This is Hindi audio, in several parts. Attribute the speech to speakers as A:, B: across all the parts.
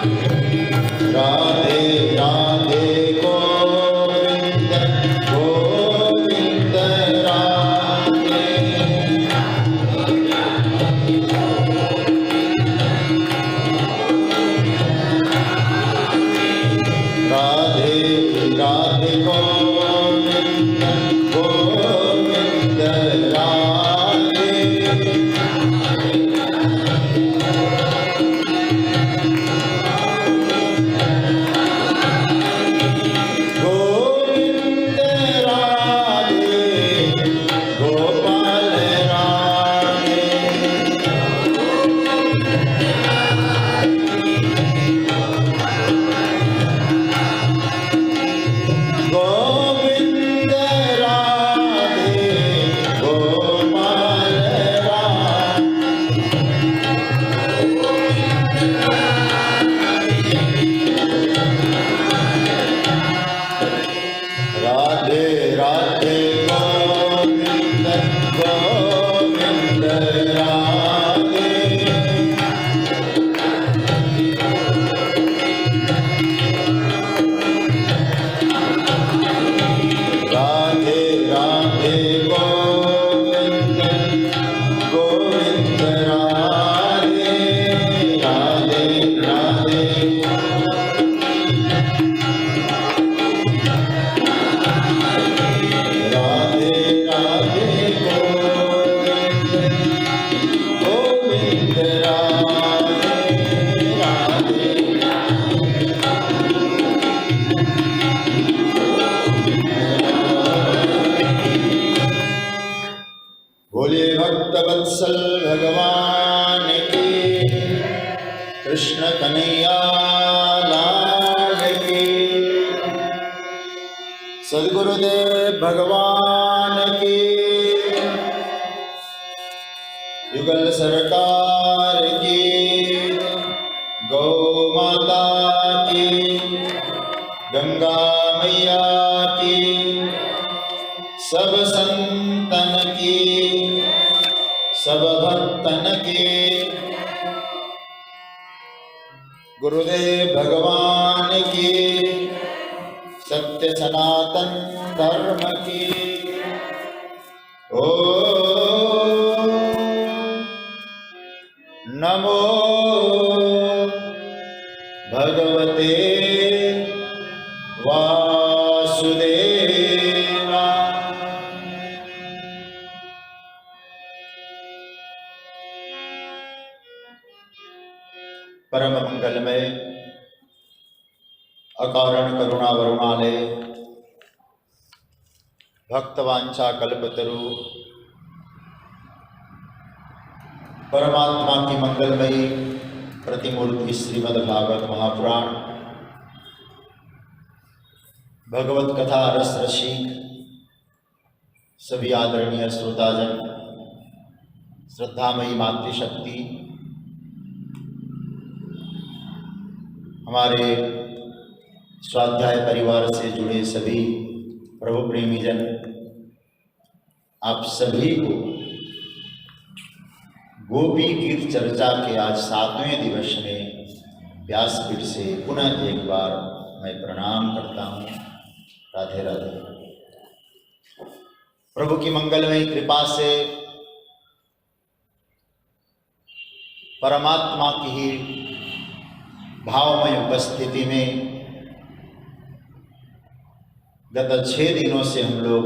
A: राधे राधे गोविंद गोविंद राधे। राधे राधे गोविंद गोविंद राधे। बोलिए भक्तवत्सल भगवान की, कृष्ण कन्हैया लाल की, सद्गुरुदेव भगवान की, युगल सरकार की, गौ माता की, गंगा मैया की, सब संतन की, सब भक्तन की, गुरुदेव भगवान की, सत्य सनातन धर्म की। ओम नमो भगवते वासुदेवाय। परम मंगलमय अकारण करुणा वरुणालय भक्तवांछा कल्पतरु परमात्मा की मंगलमयी प्रतिमूर्ति श्रीमद् भागवत महापुराण भगवत कथा रस रसिक सभी आदरणीय श्रोताजन, श्रद्धामयी मातृशक्ति, हमारे स्वाध्याय परिवार से जुड़े सभी प्रभु प्रेमी जन, आप सभी को गोपी गीत चर्चा के आज 7वें दिवस में व्यासपीठ से पुनः एक बार मैं प्रणाम करता हूँ। राधे राधे। प्रभु की मंगलमयी कृपा से परमात्मा की ही भावमय उपस्थिति में गत 6 दिनों से हम लोग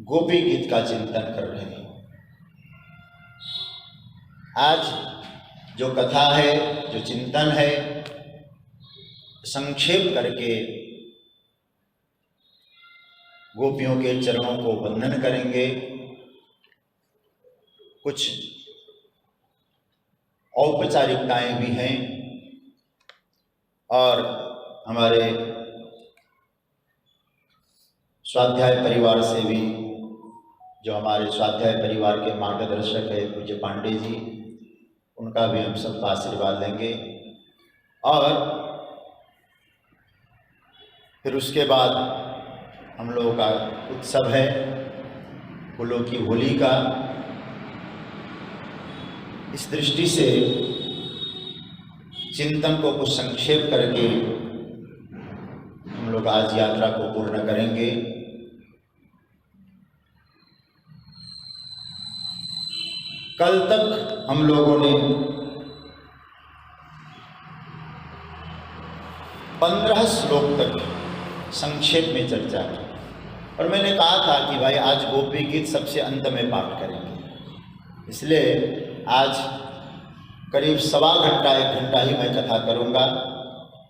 A: गोपी गीत का चिंतन कर रहे हैं। आज जो कथा है, जो चिंतन है, संक्षेप करके गोपियों के चरणों को वंदन करेंगे। कुछ औपचारिकताएं भी हैं और हमारे स्वाध्याय परिवार से भी, जो हमारे स्वाध्याय परिवार के मार्गदर्शक है पूज्य पांडे जी, उनका भी हम सबका आशीर्वाद लेंगे। और फिर उसके बाद हम लोगों का उत्सव है फूलों की होली का। इस दृष्टि से चिंतन को कुछ संक्षेप करके हम लोग आज यात्रा को पूर्ण करेंगे। कल तक हम लोगों ने 15 श्लोक तक संक्षेप में चर्चा की और मैंने कहा था कि भाई आज गोपी गीत सबसे अंत में पाठ करेंगे, इसलिए आज करीब सवा घंटा 1 घंटा ही मैं कथा करूंगा।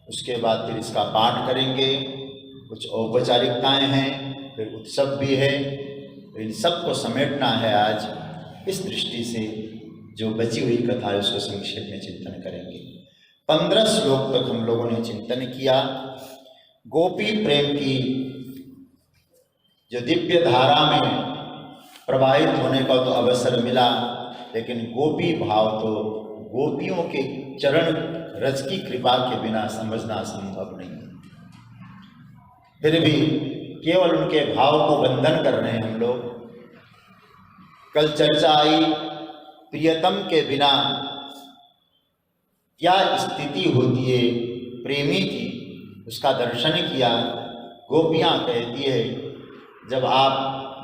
A: उसके बाद फिर इसका पाठ करेंगे, कुछ औपचारिकताएं हैं, फिर उत्सव भी है, तो इन सब को समेटना है। आज इस दृष्टि से जो बची हुई कथा है उसको संक्षेप में चिंतन करेंगे। 15 श्लोक तक हम लोगों ने चिंतन किया। गोपी प्रेम की जो दिव्य धारा में प्रवाहित होने का तो अवसर मिला, लेकिन गोपी भाव तो गोपियों के चरण रज की कृपा के बिना समझना संभव नहीं। फिर भी केवल उनके भाव को बंधन कर रहे हैं हम लोग। कल चर्चा आई प्रियतम के बिना क्या स्थिति होती है प्रेमी की, उसका दर्शन किया। गोपियाँ कहती है जब आप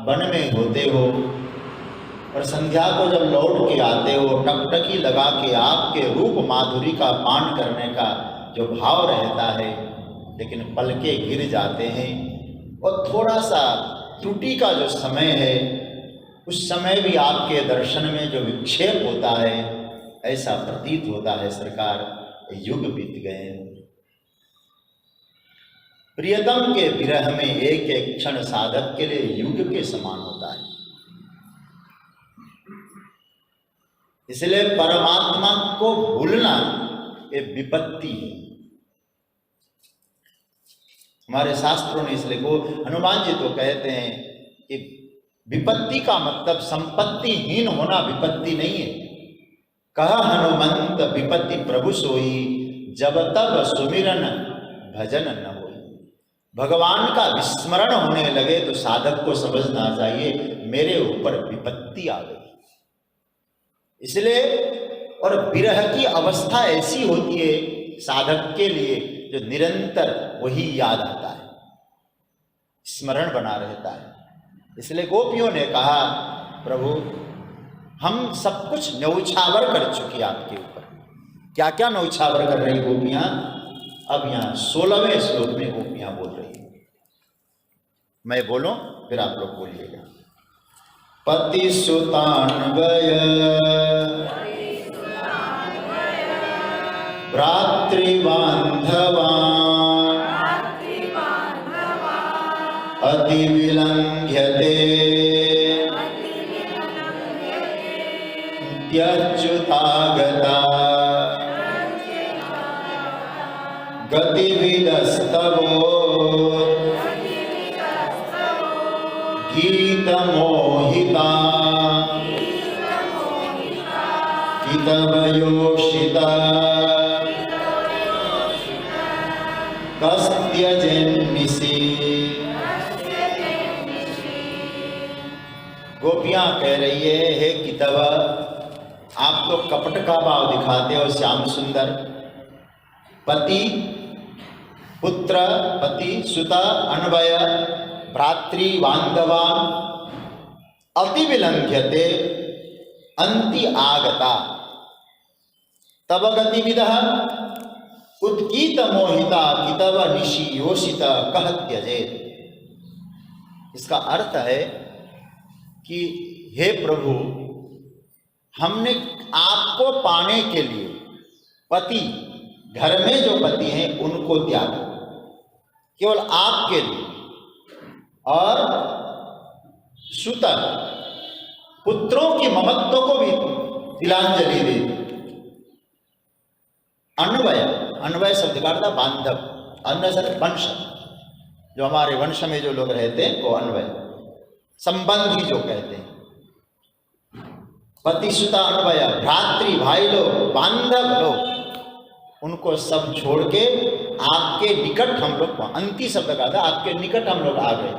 A: वन में होते हो और संध्या को जब लौट के आते हो, टकटकी लगा के आपके रूप माधुरी का पान करने का जो भाव रहता है, लेकिन पलके गिर जाते हैं और थोड़ा सा त्रुटि का जो समय है उस समय भी आपके दर्शन में जो विक्षेप होता है, ऐसा प्रतीत होता है सरकार युग बीत गए। प्रियतम के विरह में एक एक क्षण साधक के लिए युग के समान होता है। इसलिए परमात्मा को भूलना ये विपत्ति है। हमारे शास्त्रों ने इसलिए को हनुमान जी तो कहते हैं कि विपत्ति का मतलब संपत्तिहीन होना विपत्ति नहीं है। कहा हनुमंत विपत्ति प्रभु सोई, जब तब सुमिरन भजन न होई। भगवान का विस्मरण होने लगे तो साधक को समझना चाहिए मेरे ऊपर विपत्ति आ गई। इसलिए और विरह की अवस्था ऐसी होती है साधक के लिए जो निरंतर वही याद आता है, स्मरण बना रहता है। इसलिए गोपियों ने कहा प्रभु हम सब कुछ न्यौछावर कर चुकी आपके ऊपर। क्या क्या न्यौछावर कर रही गोपियां? अब यहाँ 16वें श्लोक में गोपियां बोल रही हैं। मैं बोलूं फिर आप लोग बोलिएगा। पति सुतान्वय भ्रातृबान्धवान् अति विलंघ्यते त्यच्युतागता गतिविदस्तवो गीतमोहिता कितवयोषिता कस्त्यजन्निसि। गोपियां कह रही है हे कितव, आप तो कपट का भाव दिखाते हो श्याम सुंदर। पति पुत्र पति सुता अन्वय भ्रातृ बांधवान् अति विलंघ्यते अंति आगता तब गतिविदः उत्कीत मोहिता कितव निशि योषित कह त्यजेत। इसका अर्थ है कि हे प्रभु, हमने आपको पाने के लिए पति, घर में जो पति हैं उनको त्यागा केवल आपके लिए, और सुत पुत्रों की ममत्व को भी तिलांजलि दे। अन्वय, अन्वय शब्द का अर्थ बांधव, अन्न सर वंश, जो हमारे वंश में जो लोग रहते हैं वो अन्वय, संबंधी जो कहते हैं। पतिसुता अन्वय, भ्रातृ भाई लोग, बांधव लोग, उनको सब छोड़ के आपके निकट हम लोग, अंति शब्द का था, आपके निकट हम लोग आ गए।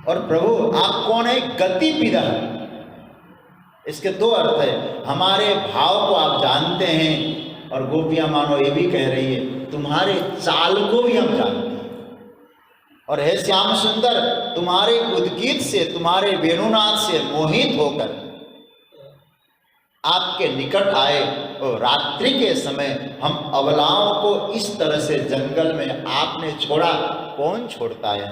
A: और प्रभु आप कौन है? गतिविदा। इसके दो अर्थ है। हमारे भाव को आप जानते हैं और गोपियां मानो ये भी कह रही है तुम्हारे चाल को भी हम जानते हैं, और हे श्याम सुंदर तुम्हारे उद्गीत से, तुम्हारे वेणुनाद से मोहित होकर आपके निकट आए। और रात्रि के समय हम अबलाओं को इस तरह से जंगल में आपने छोड़ा, कौन छोड़ता है?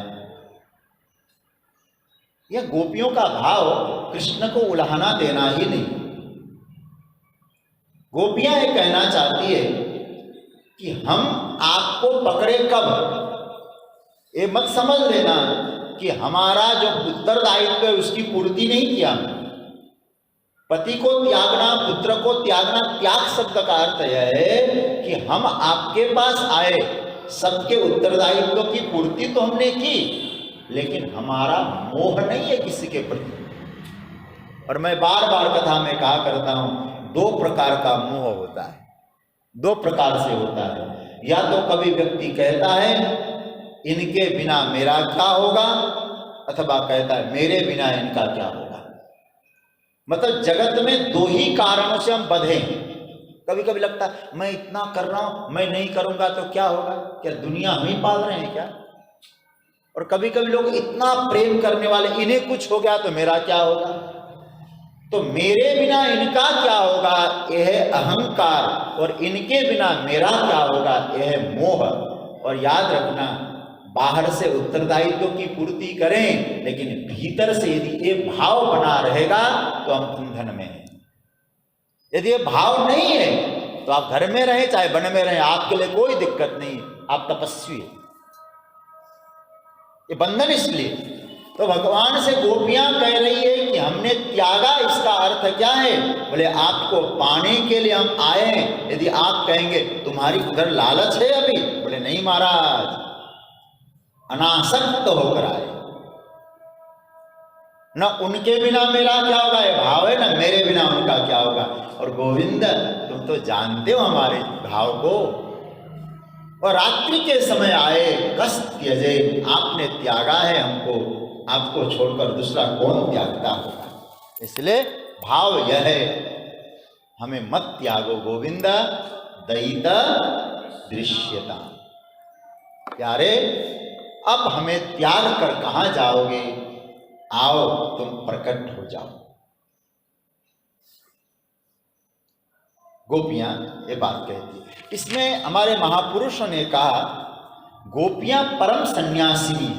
A: यह गोपियों का भाव कृष्ण को उल्हाना देना ही नहीं। गोपियां ये कहना चाहती है कि हम आपको पकड़े कब, ये मत समझ लेना कि हमारा जो उत्तरदायित्व है उसकी पूर्ति नहीं किया। पति को त्यागना, पुत्र को त्यागना, त्याग शब्द का अर्थ यह है कि हम आपके पास आए, सबके उत्तरदायित्व की पूर्ति तो हमने की, लेकिन हमारा मोह नहीं है किसी के प्रति। और मैं बार बार कथा में कहा करता हूं, दो प्रकार का मोह होता है, दो प्रकार से होता है। या तो कभी व्यक्ति कहता है इनके बिना मेरा क्या होगा, अथवा कहता है मेरे बिना इनका क्या होगा। मतलब जगत में दो ही कारणों से हम बंधे हैं। कभी कभी लगता है मैं इतना कर रहा हूं, मैं नहीं करूंगा तो क्या होगा, क्या दुनिया हम ही पाल रहे हैं क्या? और कभी कभी लोग इतना प्रेम करने वाले, इन्हें कुछ हो गया तो मेरा क्या होगा, तो मेरे बिना इनका क्या होगा, यह अहंकार, और इनके बिना मेरा क्या होगा, यह मोह। और याद रखना, बाहर से उत्तरदायित्व की पूर्ति करें, लेकिन भीतर से यदि ये भाव बना रहेगा तो हम बंधन में हैं। यदि ये भाव नहीं है तो आप घर में रहें चाहे वन में रहें, आपके लिए कोई दिक्कत नहीं, आप तपस्वी है। ये बंधन इसलिए तो भगवान से गोपियां कह रही है कि हमने त्यागा, इसका अर्थ क्या है? बोले आपको पाने के लिए हम आए हैं। यदि आप कहेंगे तुम्हारी उधर लालच है अभी, बोले नहीं महाराज, अनासक्त होकर आए, न उनके बिना मेरा क्या होगा ये भाव है, न मेरे बिना उनका क्या होगा। और गोविंद तुम तो जानते हो हमारे भाव को। और रात्रि के समय आए, कस त्यजे, आपने त्यागा है हमको, आपको छोड़कर दूसरा कौन त्यागता होगा। इसलिए भाव यह है, हमें मत त्यागो गोविंद, दयिता दृश्यता। प्यारे अब हमें त्याग कर कहां जाओगे, आओ तुम प्रकट हो जाओ। गोपियां ये बात कहती है। इसमें हमारे महापुरुषों ने कहा गोपियां परम सन्यासिनी।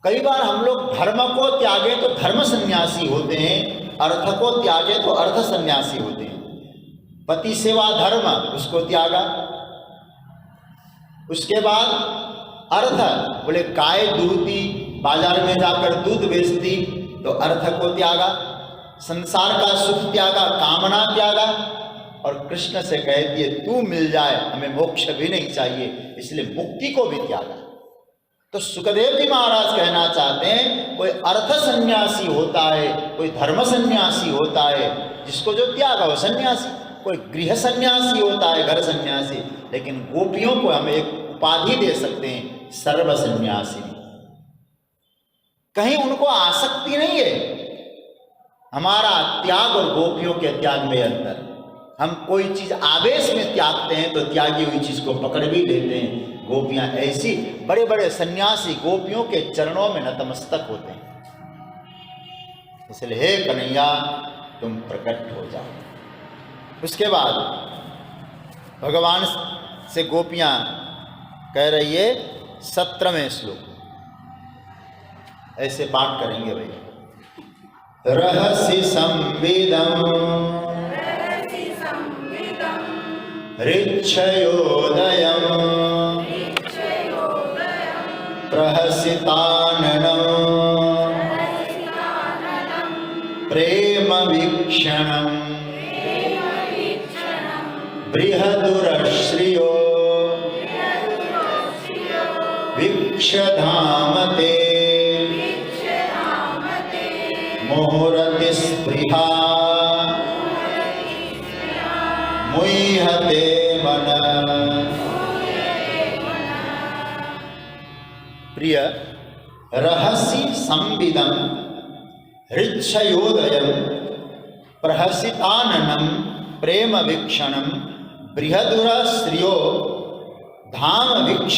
A: कई बार हम लोग धर्म को त्यागे तो धर्म सन्यासी होते हैं, अर्थ को त्यागे तो अर्थ सन्यासी होते हैं। पति सेवा धर्म, उसको त्यागा। उसके बाद अर्थ, बोले गाय दूधती, बाजार में जाकर दूध बेचती, तो अर्थ को त्यागा। संसार का सुख त्यागा, कामना त्यागा। और कृष्ण से कहती है तू मिल जाए, हमें मोक्ष भी नहीं चाहिए, इसलिए मुक्ति को भी त्यागा। तो सुखदेव जी महाराज कहना चाहते हैं कोई अर्थ सन्यासी होता है, कोई धर्म सन्यासी होता है, जिसको जो त्यागा वो सन्यासी। कोई गृह सन्यासी होता है, घर सन्यासी। लेकिन गोपियों को हम एक उपाधि दे सकते हैं, सर्व सन्यासी। कहीं उनको आसक्ति नहीं है। हमारा त्याग और गोपियों के त्याग में अंतर। हम कोई चीज आवेश में त्यागते हैं तो त्यागी हुई चीज को पकड़ भी लेते हैं। गोपियां ऐसी, बड़े बड़े सन्यासी गोपियों के चरणों में नतमस्तक होते हैं। इसलिए हे कन्हैया तुम प्रकट हो जाओ। उसके बाद भगवान से गोपियां कह रही है 17वें श्लोक, ऐसे पाठ करेंगे भाई। रहसि संविदं ऋच्छयोदयं प्रहसिताननं प्रेम वीक्षणं बृहदुरश्रियो वीक्षधामते मुहुरति स्पृहा मुह्यते मन। प्रिय, रहसि संविदं ऋच्छयोदयं प्रहसिताननं प्रेम वीक्षणम बृहदुर श्रियो धाम वीक्ष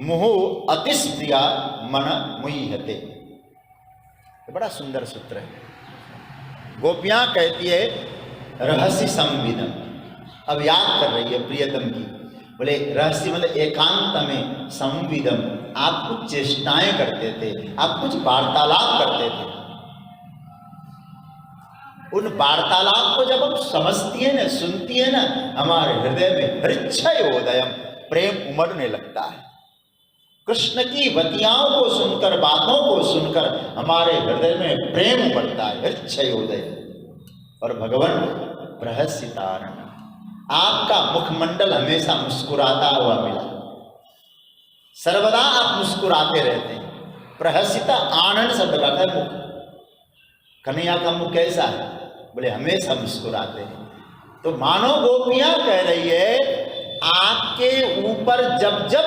A: मुहु अतिस्प्रिया मन मुह्यते। बड़ा सुंदर सूत्र है। गोपियां कहती है रहस्य संविदम, अब याद कर रही है प्रियतम की। बोले रहस्य मतलब एकांत में, संविदम आप कुछ चेष्टाएं करते थे, आप कुछ वार्तालाप करते थे। उन वार्तालाप को जब हम समझती है ना, सुनती है ना, हमारे हृदय में हृच्छयोदयम, प्रेम उमड़ने लगता है। कृष्ण की बतियाओं को सुनकर, बातों को सुनकर हमारे हृदय में प्रेम उमड़ता है, हृच्छयोदय। और भगवान प्रहसितारण, आपका मुखमंडल हमेशा मुस्कुराता हुआ मिला, सर्वदा आप मुस्कुराते रहते हैं। प्रहसिता आनंद शब्द का है मुख। कन्हैया का मुख कैसा है? बोले हमेशा मुस्कुराते हैं। तो मानो गोपियां कह रही है आपके ऊपर जब जब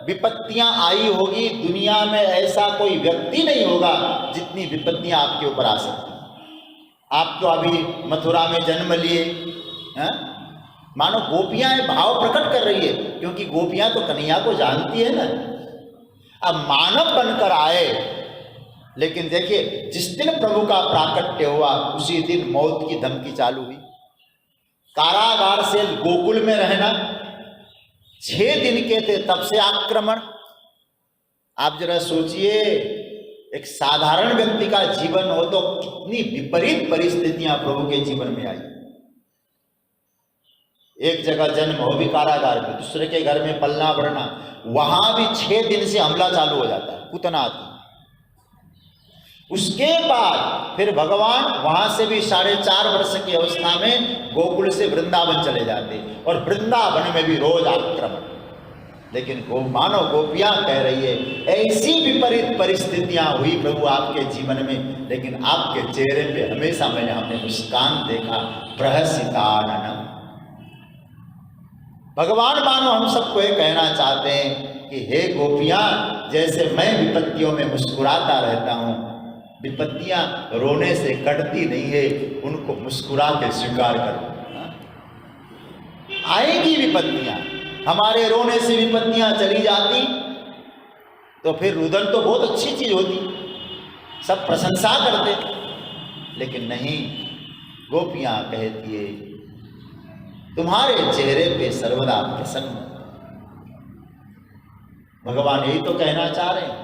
A: विपत्तियां आई होगी, दुनिया में ऐसा कोई व्यक्ति नहीं होगा जितनी विपत्तियां आपके ऊपर आ सकती। आप तो अभी मथुरा में जन्म लिए हैं, मानो गोपियां भाव प्रकट कर रही है, क्योंकि गोपियां तो कन्हैया को जानती है ना। अब मानव बनकर आए, लेकिन देखिए जिस दिन प्रभु का प्राकट्य हुआ उसी दिन मौत की धमकी चालू हुई। कारागार से गोकुल में रहना, 6 दिन के थे तब से आक्रमण। आप जरा सोचिए, एक साधारण व्यक्ति का जीवन हो तो कितनी विपरीत परिस्थितियां प्रभु के जीवन में आई। एक जगह जन्म हो भी कारागार में, दूसरे के घर में पलना बढ़ना, वहां भी 6 दिन से हमला चालू हो जाता है, पूतना आती। उसके बाद फिर भगवान वहां से भी 4.5 वर्ष की अवस्था में गोकुल से वृंदावन चले जाते, और वृंदावन में भी रोज आक्रमण। लेकिन मानो गोपियां कह रही है ऐसी विपरीत परिस्थितियां हुई प्रभु आपके जीवन में, लेकिन आपके चेहरे पे हमेशा मैंने अपने मुस्कान देखा, प्रहसिताननम। भगवान मानो हम सबको ये कहना चाहते हैं कि हे गोपियां, जैसे मैं विपत्तियों में मुस्कुराता रहता हूं, विपत्तियां रोने से कटती नहीं है, उनको मुस्कुरा के स्वीकार करो। आएगी विपत्तियां, हमारे रोने से विपत्तियां चली जाती तो फिर रुदन तो बहुत अच्छी चीज होती, सब प्रशंसा करते, लेकिन नहीं। गोपियां कहती है तुम्हारे चेहरे पे सर्वदा प्रसन्न। भगवान यही तो कहना चाह रहे हैं।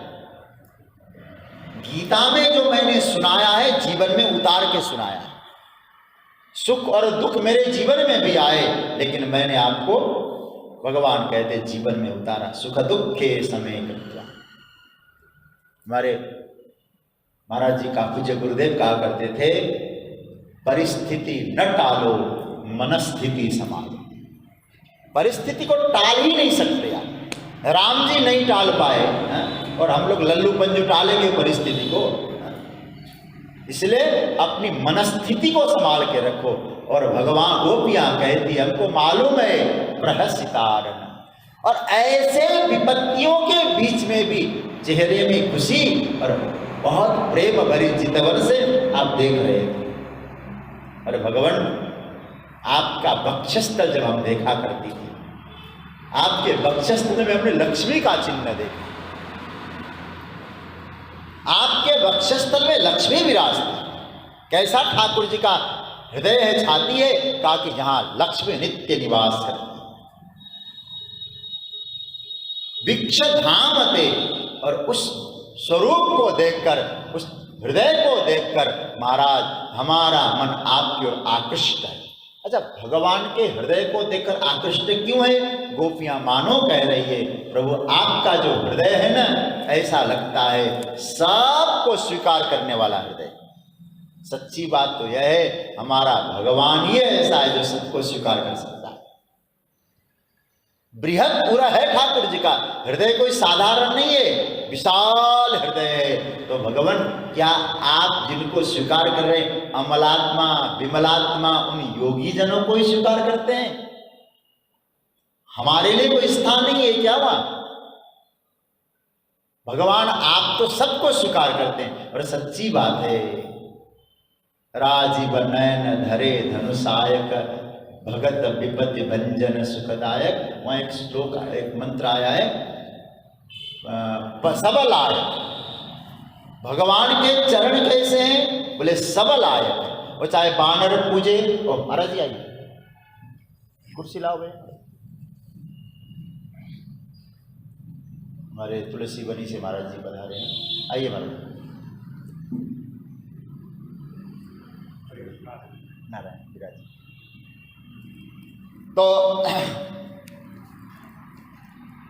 A: गीता में जो मैंने सुनाया है, जीवन में उतार के सुनाया है। सुख और दुख मेरे जीवन में भी आए, लेकिन मैंने आपको, भगवान कहते, जीवन में उतारा। सुख दुख के समय कृत्वा। हमारे महाराज जी का पूज्य गुरुदेव कहा करते थे, परिस्थिति न टालो, मनस्थिति संभालो। परिस्थिति को टाल ही नहीं सकते आप। राम जी नहीं टाल पाए, और हम लोग लल्लू पंजू टालेंगे परिस्थिति को। इसलिए अपनी मनस्थिति को संभाल के रखो। और भगवान गोपियां कहती, हमको मालूम है प्रहसितारण, और ऐसे विपत्तियों के बीच में भी चेहरे में खुशी और बहुत प्रेम भरी चितवन से आप देख रहे थे। और भगवान आपका वक्षस्थल जब हम देखा करती थी, आपके वक्षस्थल में हमने लक्ष्मी का चिन्ह देखा। आपके वक्षस्थल में लक्ष्मी विराजती। कैसा ठाकुर जी का हृदय है, छाती है, कहा कि जहां लक्ष्मी नित्य निवास करती। वीक्ष धामते, और उस स्वरूप को देखकर, उस हृदय को देखकर महाराज हमारा मन आपकी ओर आकृष्ट है। अच्छा, भगवान के हृदय को देखकर आकृष्ट क्यों है? गोपियां मानो कह रही है, प्रभु आपका जो हृदय है ना, ऐसा लगता है सबको स्वीकार करने वाला हृदय। सच्ची बात तो यह है, हमारा भगवान ही ऐसा है जो सबको स्वीकार कर सकता है। बृहद पूरा है ठाकुर जी का हृदय, कोई साधारण नहीं है, विशाल हृदय है। तो भगवान, क्या आप जिनको स्वीकार कर रहे हैं, अमलात्मा विमलात्मा, उन योगी जनों को ही स्वीकार करते हैं? हमारे लिए कोई स्थान नहीं है क्या वहां? भगवान आप तो सबको स्वीकार करते हैं। और सच्ची बात है, राजीव नयन धरे धनुषायक भगत विपत्ति भंजन सुखदायक। वहाँ एक श्लोक एक मंत्र आया है, सबल आयक। भगवान के चरण कैसे हैं? बोले सबल आयक है। वो चाहे बानर पूजे। ओ महाराज जी आइए, कुर्सी लाओ भाई। हमारे तुलसी बनी से महाराज जी पधारे हैं, आइए महाराज। नारायण विराज। तो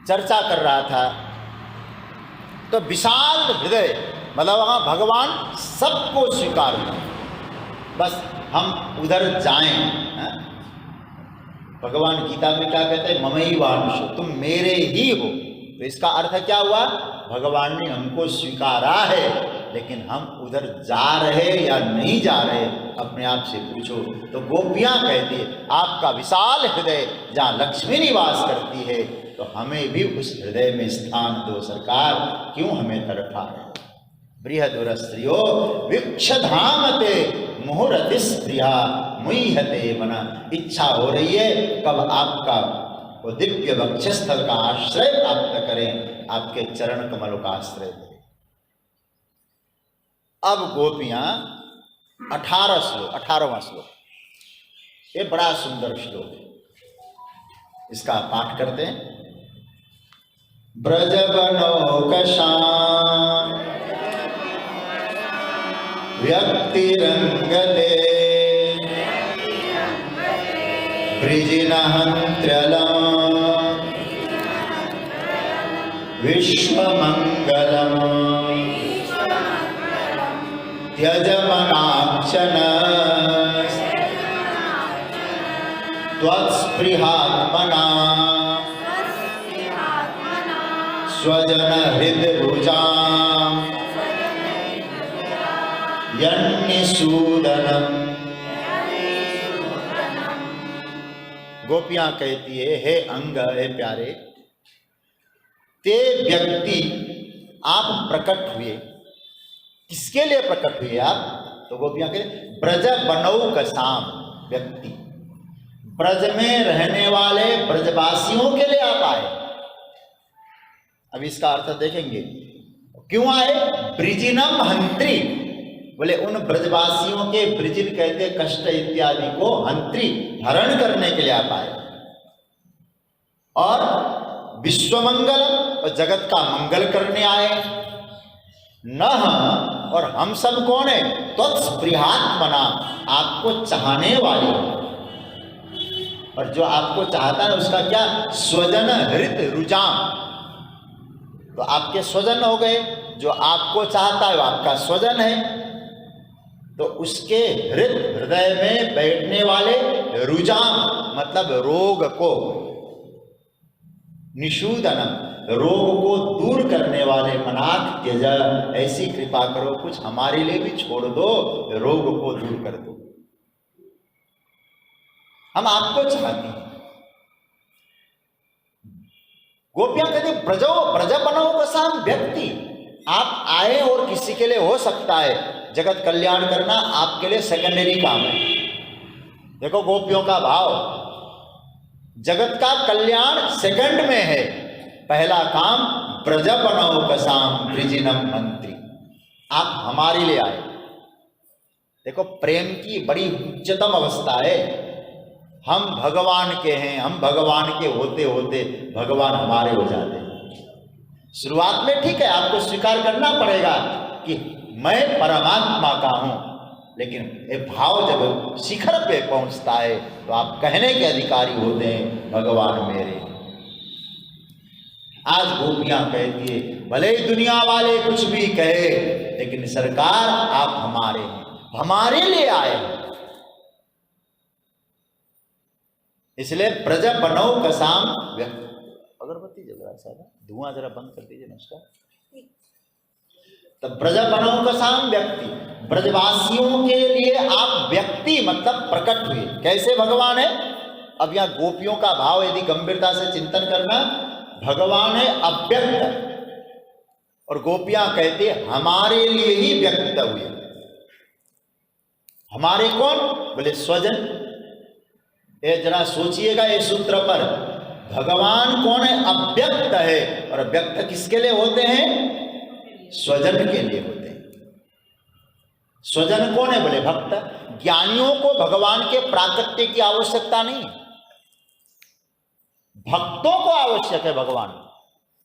A: चर्चा कर रहा था, तो विशाल हृदय मतलब वहां भगवान सबको स्वीकार कर, बस हम उधर जाएं। भगवान गीता में क्या कहते हैं? ममई वांश, तुम मेरे ही हो। तो इसका अर्थ क्या हुआ? भगवान ने हमको स्वीकारा है, लेकिन हम उधर जा रहे या नहीं जा रहे, अपने आप से पूछो। तो गोपियां कहती है, आपका विशाल हृदय जहाँ लक्ष्मी निवास करती है, तो हमें भी उस हृदय में स्थान दो सरकार, क्यों हमें तड़पा रहे? बृहदुर स्त्रियो विक्षधामते मुहुरति स्त्रिया मुह्यते मना। इच्छा हो रही है कब आपका वो दिव्य वक्षस्थल का आश्रय प्राप्त करें, आपके चरण कमलों का आश्रय करें। अब गोपियां 18वां श्लोक, ये बड़ा सुंदर श्लोक है, इसका पाठ करते हैं। ब्रज बनोकशान व्यक्तिरंगते ब्रिजिनहंत्रलम् विश्वमंगलम् त्यजमनाक्षण त्वत्स्पृहात्मना स्वजन हृदरुजां यन्निषूदनम्। गोपियां कहती है, हे अंग, हे प्यारे, ते व्यक्ति आप प्रकट हुए। किसके लिए प्रकट हुए आप? तो गोपियां कहते ब्रज बनौकसाम, व्यक्ति ब्रज में रहने वाले ब्रजवासियों के लिए आप आए। अब इसका अर्थ देखेंगे, क्यों आए? ब्रिजिनम हंत्री, बोले उन ब्रजवासियों के, ब्रिजिन कहते कष्ट इत्यादि को, हंत्री हरण करने के लिए आप आए। और विश्वमंगलम, और जगत का मंगल करने आए। न और हम सब कौन है? त्वत्स्पृहात्मना, आपको चाहने वाले। और जो आपको चाहता है उसका क्या? स्वजन हृत रुजाम, तो आपके स्वजन हो गए। जो आपको चाहता है वो आपका स्वजन है, तो उसके हृदय में बैठने वाले रुजाम मतलब रोग को, निषूदनम रोग को दूर करने वाले, मनाथ त्यज, ऐसी कृपा करो, कुछ हमारे लिए भी छोड़ दो, रोग को दूर कर दो। हम आपको चाहते हैं। गोपियां कहते ब्रज बनौकसाम व्यक्ति, आप आए और किसी के लिए हो सकता है जगत कल्याण करना आपके लिए सेकेंडरी काम है। देखो गोपियों का भाव, जगत का कल्याण सेकंड में है, पहला काम ब्रज बनौकसाम ब्रिजिनम मंत्री, आप हमारे लिए आए। देखो प्रेम की बड़ी उच्चतम अवस्था है। हम भगवान के हैं, हम भगवान के होते होते भगवान हमारे हो जाते हैं। शुरुआत में ठीक है, आपको स्वीकार करना पड़ेगा कि मैं परमात्मा का हूं, लेकिन ये भाव जब शिखर पे पहुंचता है तो आप कहने के अधिकारी होते हैं भगवान मेरे। आज गोपियां कहती है भले ही दुनिया वाले कुछ भी कहे, लेकिन सरकार आप हमारे हैं, हमारे लिए आए हैं। इसलिए ब्रज बनौकसाम व्यक्ति, अगरबत्ती जल रहा है साहब, धुआं जरा बंद कर दीजिए ना उसका। तो ब्रज बनौकसाम व्यक्ति, ब्रजवासियों के लिए आप व्यक्ति मतलब प्रकट हुए। कैसे भगवान है? अब यहां गोपियों का भाव यदि गंभीरता से चिंतन करना, भगवान है अव्यक्त और गोपियां कहते हमारे लिए ही व्यक्त हुए। हमारे कौन? बोले स्वजन। ये जरा सोचिएगा ये सूत्र पर, भगवान कौन है? अव्यक्त है, और व्यक्त किसके लिए होते हैं? स्वजन के लिए होते हैं। स्वजन कौन है? बोले भक्त। ज्ञानियों को भगवान के प्राकट्य की आवश्यकता नहीं है, भक्तों को आवश्यक है भगवान।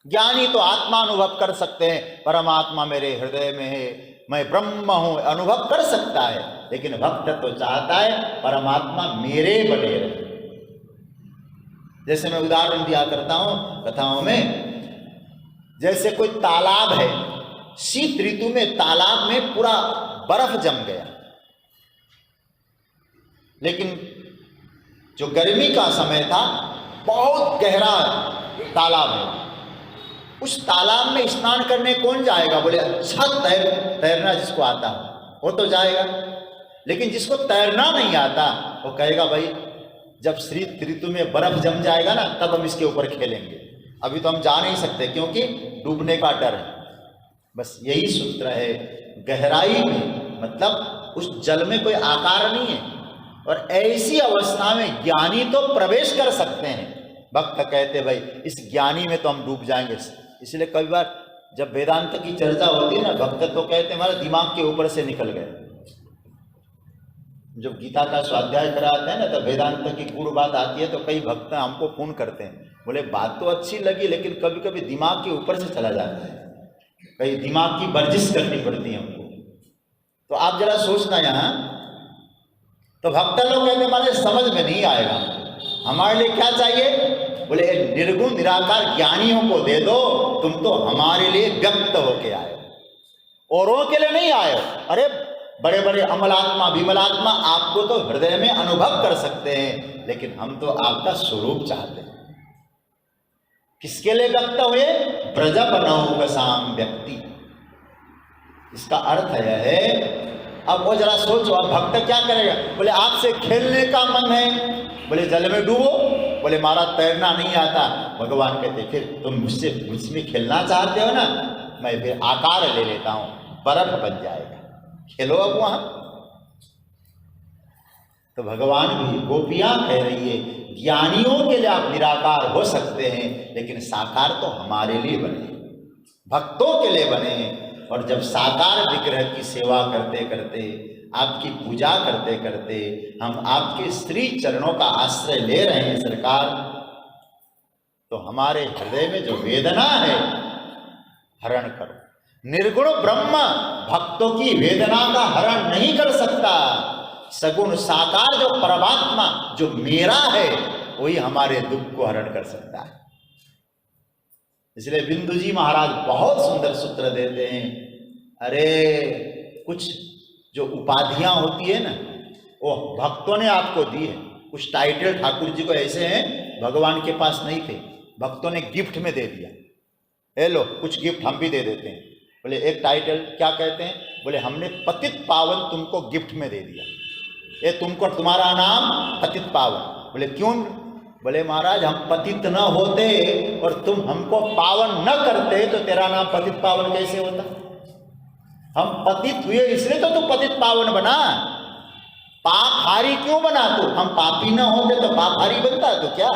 A: ज्ञानी तो आत्मा अनुभव कर सकते हैं, परमात्मा मेरे हृदय में है, मैं ब्रह्म हूं, अनुभव कर सकता है, लेकिन भक्त तो चाहता है परमात्मा मेरे बने रहे। जैसे मैं उदाहरण दिया करता हूं कथाओं में, जैसे कोई तालाब है, शीत ऋतु में तालाब में पूरा बर्फ जम गया, लेकिन जो गर्मी का समय था बहुत गहरा तालाब है, उस तालाब में स्नान करने कौन जाएगा? बोले अच्छा तैरना जिसको आता हो वो तो जाएगा, लेकिन जिसको तैरना नहीं आता वो कहेगा भाई जब शीत ऋतु में बर्फ जम जाएगा ना तब हम इसके ऊपर खेलेंगे, अभी तो हम जा नहीं सकते क्योंकि डूबने का डर है। बस यही सूत्र है, गहराई में मतलब उस जल में कोई आकार नहीं है, और ऐसी अवस्था में ज्ञानी तो प्रवेश कर सकते हैं। भक्त कहते भाई इस ज्ञानी में तो हम डूब जाएंगे। इसलिए कई बार जब वेदांत की चर्चा होती है ना, भक्त तो कहते हैं हमारे दिमाग के ऊपर से निकल गए। जब गीता का स्वाध्याय कराते हैं ना तो वेदांत की गुड़ बात आती है तो कई भक्त हमको फोन करते हैं, बोले बात तो अच्छी लगी लेकिन कभी कभी दिमाग के ऊपर से चला जाता है, कई दिमाग की वर्जिश करनी पड़ती है हमको। तो आप जरा सोचना यहाँ, तो भक्त लोग कहते हमारे समझ में नहीं आएगा, हमारे लिए क्या चाहिए? बोले निर्गुण निराकार ज्ञानियों को दे दो, तुम तो हमारे लिए व्यक्त होके आए हो, औरों के लिए नहीं आए हो। अरे बड़े बड़े अमलात्मा विमलात्मा आपको तो हृदय में अनुभव कर सकते हैं, लेकिन हम तो आपका स्वरूप चाहते हैं। किसके लिए व्यक्त हुए? ब्रज बनौकसाम व्यक्ति। इसका अर्थ यह है, अब वो जरा सोचो, अब भक्त क्या करेगा? बोले आपसे खेलने का मन है, बोले जल में डूबो, बोले मारा तैरना नहीं आता। भगवान कहते फिर तुम मुझमें खेलना चाहते हो ना, मैं फिर आकार ले लेता हूं, बर्फ बन जाएगा, खेलो अब वहां। तो भगवान भी, गोपियां कह रही है ज्ञानियों के लिए आप निराकार हो सकते हैं, लेकिन साकार तो हमारे लिए बने, भक्तों के लिए बने हैं। और जब साकार विग्रह की सेवा करते करते, आपकी पूजा करते करते हम आपके श्री चरणों का आश्रय ले रहे हैं सरकार, तो हमारे हृदय में जो वेदना है हरण करो। निर्गुण ब्रह्म भक्तों की वेदना का हरण नहीं कर सकता, सगुण साकार जो परमात्मा जो मेरा है वही हमारे दुख को हरण कर सकता है। इसलिए बिंदु जी महाराज बहुत सुंदर सूत्र देते हैं। अरे कुछ जो उपाधियां होती है ना वो भक्तों ने आपको दी है, कुछ टाइटल ठाकुर जी को ऐसे हैं भगवान के पास नहीं थे, भक्तों ने गिफ्ट में दे दिया, ए लो कुछ गिफ्ट हम भी दे देते हैं। बोले एक टाइटल क्या कहते हैं? बोले हमने पतित पावन तुमको गिफ्ट में दे दिया, ये तुमको तुम्हारा नाम पतित पावन। बोले क्यों? बोले महाराज हम पतित न होते और तुम हमको पावन न करते तो तेरा नाम पतित पावन कैसे होता? हम पतित हुए इसलिए तो तू पतित पावन बना, पापहारी क्यों बना तू? हम पापी न होते तो पापहारी बनता तो क्या?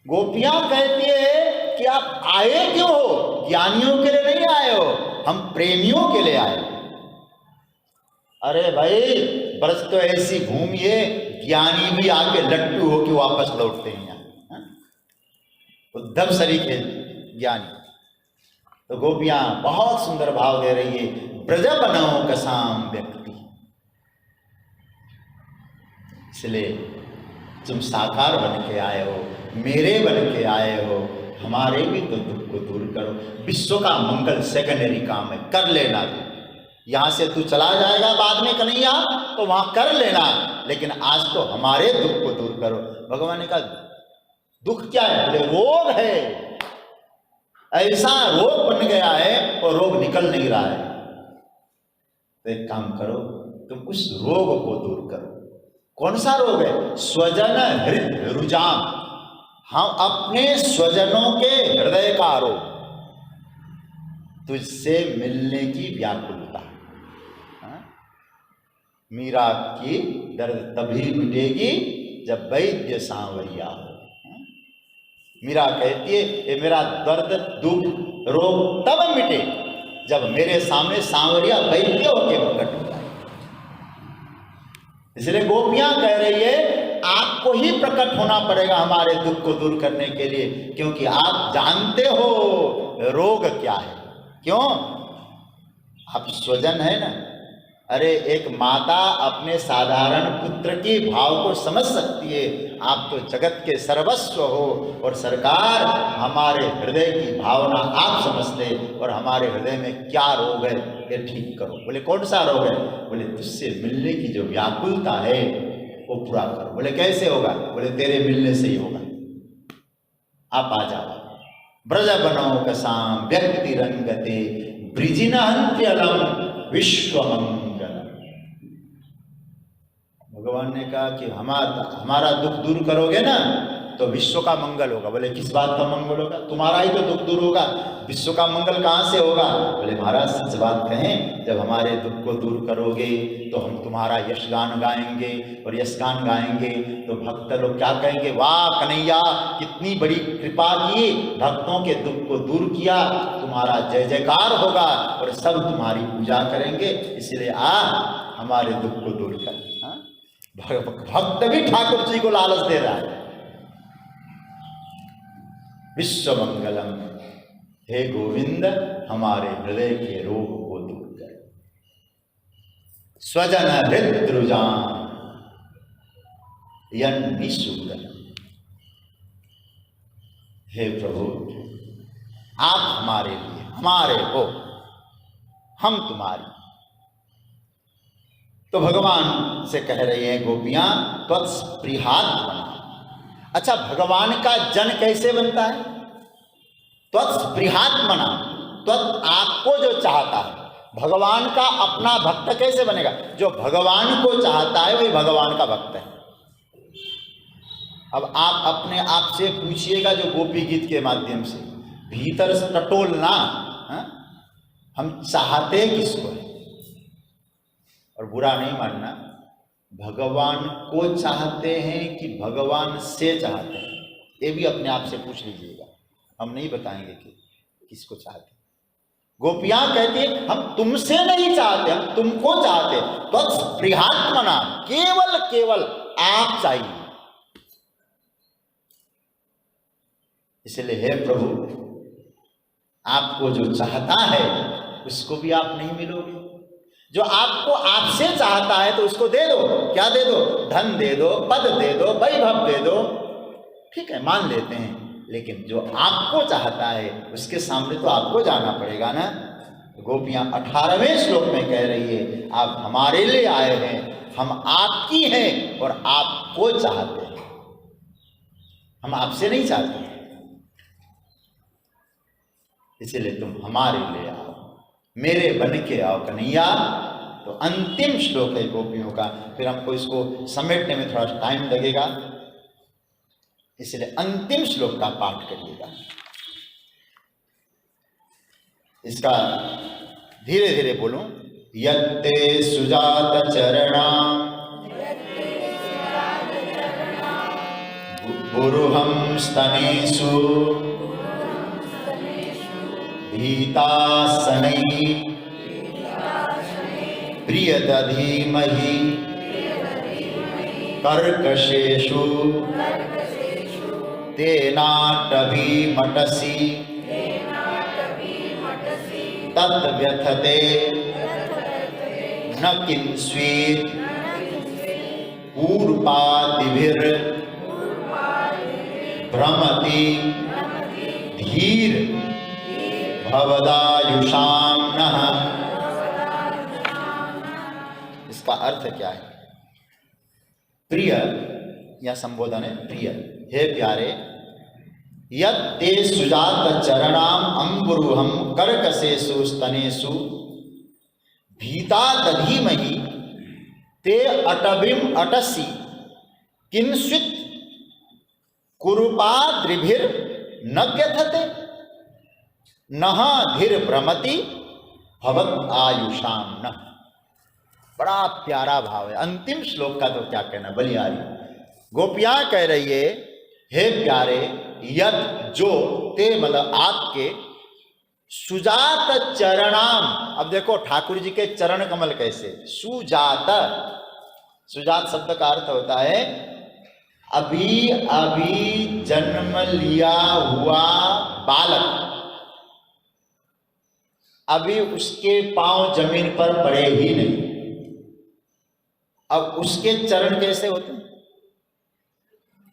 A: गोपियां कहती है कि आप आए क्यों हो? ज्ञानियों के लिए नहीं आए हो, हम प्रेमियों के लिए आए। अरे भाई बरस तो ऐसी घूमिए, ज्ञानी भी आके लट्टू होके वापस लौटते हैं यहाँ, उद्धव सरीखे ज्ञानी। तो गोपियां बहुत सुंदर भाव दे रही है, ब्रज बनौकसाम व्यक्ति। इसलिए तुम साकार बन के आए हो, मेरे बन के आए हो, हमारे भी तो दुख को दूर करो। विश्व का मंगल सेकेंडरी काम है, कर लेना। यहां से तू चला जाएगा बाद में कन्हैया तो वहां कर लेना, लेकिन आज तो हमारे दुख को दूर करो। भगवान ने कहा दुख क्या है? बोले रोग है, ऐसा रोग बन गया है और रोग निकल नहीं रहा है। तो एक काम करो, तुम उस रोग को दूर करो। कौन सा रोग है? स्वजन हृदय रुजाम, हम अपने स्वजनों के हृदय का रोग, तुझसे मिलने की व्याकुलता। मीरा की दर्द तभी मिटेगी जब वैद्य सांवरिया हो। मीरा कहती है ये मेरा दर्द दुख रोग तब मिटे जब मेरे सामने सांवरिया वैद्य होके प्रकट होता है। इसलिए गोपियां कह रही है आपको ही प्रकट होना पड़ेगा हमारे दुख को दूर करने के लिए, क्योंकि आप जानते हो रोग क्या है। क्यों? आप स्वजन है ना। अरे एक माता अपने साधारण पुत्र की भाव को समझ सकती है, आप तो जगत के सर्वस्व हो और सरकार हमारे हृदय की भावना आप समझते और हमारे हृदय में क्या रोग है ये ठीक करो। बोले कौन सा रोग है? बोले तुझसे मिलने की जो व्याकुलता है वो पूरा करो। बोले कैसे होगा? बोले तेरे मिलने से ही होगा, आप आ जाओ। ब्रज बनो कसाम व्यक्ति रंगते ब्रिजिनहंत्यलम विश्वमंगल। भगवान ने कहा कि हमारा दुख दूर करोगे ना तो विश्व का मंगल होगा। बोले किस बात का मंगल होगा? तुम्हारा ही तो दुख दूर होगा, विश्व का मंगल कहाँ से होगा? बोले महाराज सच बात कहें, जब हमारे दुख को दूर करोगे तो हम तुम्हारा यशगान गाएंगे, और यशगान गाएंगे तो भक्त लोग क्या कहेंगे? वाह कन्हैया कितनी बड़ी कृपा की, भक्तों के दुख को दूर किया, तुम्हारा जय जयकार होगा और सब तुम्हारी पूजा करेंगे। इसलिए हमारे दुख को दूर कर। भक्त भी ठाकुर जी को लालच दे रहा है। विश्व मंगलम, हे गोविंद हमारे हृदय के रोग को दूर कर। स्वजन हृद्रुजान यन्निशूदन, हे प्रभु आप हमारे लिए हमारे हो, हम तुम्हारी। तो भगवान से कह रही हैं गोपियां त्वत्स्पृहात् बना। अच्छा भगवान का जन कैसे बनता है? त्वत्स्पृहात् बना, त्वत् आपको जो चाहता है। भगवान का अपना भक्त कैसे बनेगा? जो भगवान को चाहता है वही भगवान का भक्त है। अब आप अपने आप से पूछिएगा जो गोपी गीत के माध्यम से, भीतर से टटोलना, हम चाहते किसको है? और बुरा नहीं मानना, भगवान को चाहते हैं कि भगवान से चाहते हैं, ये भी अपने आप से पूछ लीजिएगा। हम नहीं बताएंगे कि किसको चाहते हैं। गोपियां कहती है हम तुमसे नहीं चाहते, हम तुमको चाहते। त्वत्स्पृहात्मना, केवल केवल आप चाहिए। इसलिए हे प्रभु आपको जो चाहता है उसको भी आप नहीं मिलोगे। जो आपको आपसे चाहता है तो उसको दे दो। क्या दे दो? धन दे दो, पद दे दो, वैभव दे दो, ठीक है मान लेते हैं। लेकिन जो आपको चाहता है उसके सामने तो आपको जाना पड़ेगा ना। गोपियां 18वें श्लोक में कह रही है आप हमारे लिए आए हैं, हम आपकी हैं और आपको चाहते हैं, हम आपसे नहीं चाहते। इसलिए तुम हमारे लिए आओ, मेरे बन के आओ कन्हैया। तो अंतिम श्लोक है गोपियों का, फिर हमको इसको समेटने में थोड़ा टाइम लगेगा, इसलिए अंतिम श्लोक का पाठ करिएगा। इसका धीरे धीरे बोलूं। यत्ते सुजात चरणाम गुरुहं स्तनेषु भीतासनै प्रियदधीमहि कर्कशेषु तेनाटभीमटसि तद्व्यथते न किंस्वित् पूर्वादिभिर्भ्रमति धीर भवदायुषां नः। इसका अर्थ क्या है? प्रिय या संबोधन है प्रिय, हे प्यारे, यत् ते सुजात चरणाम अंबुरुहम कर्कशेषु स्तनेषु भीता दधीमहि ते अटभिम अटसि किंस्वित् कुरूपाद्रिभिर न व्यथते नह धीर भ्रमति भवत् आयुषाम न। बड़ा प्यारा भाव है। अंतिम श्लोक का तो क्या कहना, बलिहारी गोपियां कह रही है, हे प्यारे, यद जो ते मतलब आपके सुजात चरणाम। अब देखो ठाकुर जी के चरण कमल कैसे, सुजात, सुजात शब्द का अर्थ होता है अभी अभी जन्म लिया हुआ बालक, अभी उसके पांव जमीन पर पड़े ही नहीं, अब उसके चरण कैसे होते हैं?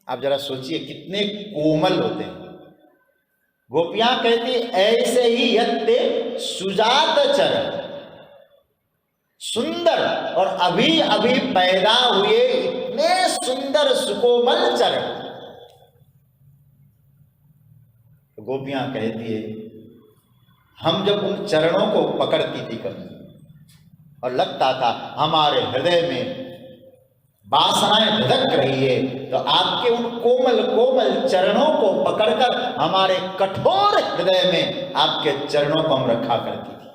A: आप जरा सोचिए कितने कोमल होते हैं। गोपियां कहती ऐसे ही यत्ते सुजात चरण, सुंदर और अभी अभी पैदा हुए इतने सुंदर सुकोमल चरण। तो गोपियां कहती है हम जब उन चरणों को पकड़ती थी कभी और लगता था हमारे हृदय में वासनाएं धधक रही है, तो आपके उन कोमल कोमल चरणों को पकड़कर हमारे कठोर हृदय में आपके चरणों को हम रखा करती थी।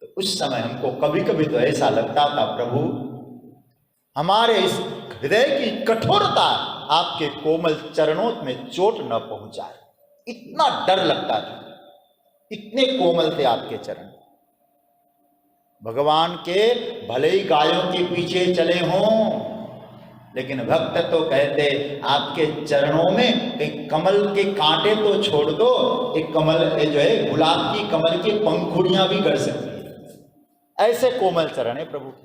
A: तो उस समय हमको कभी कभी तो ऐसा लगता था प्रभु हमारे इस हृदय की कठोरता आपके कोमल चरणों में चोट न पहुंचाए, इतना डर लगता था, इतने कोमल थे आपके चरण। भगवान के भले ही गायों के पीछे चले हों, लेकिन भक्त तो कहते आपके चरणों में एक कमल के कांटे तो छोड़ दो, एक कमल जो है गुलाब की कमल की पंखुड़ियां भी गड़ सकती है, ऐसे कोमल चरण है प्रभु के।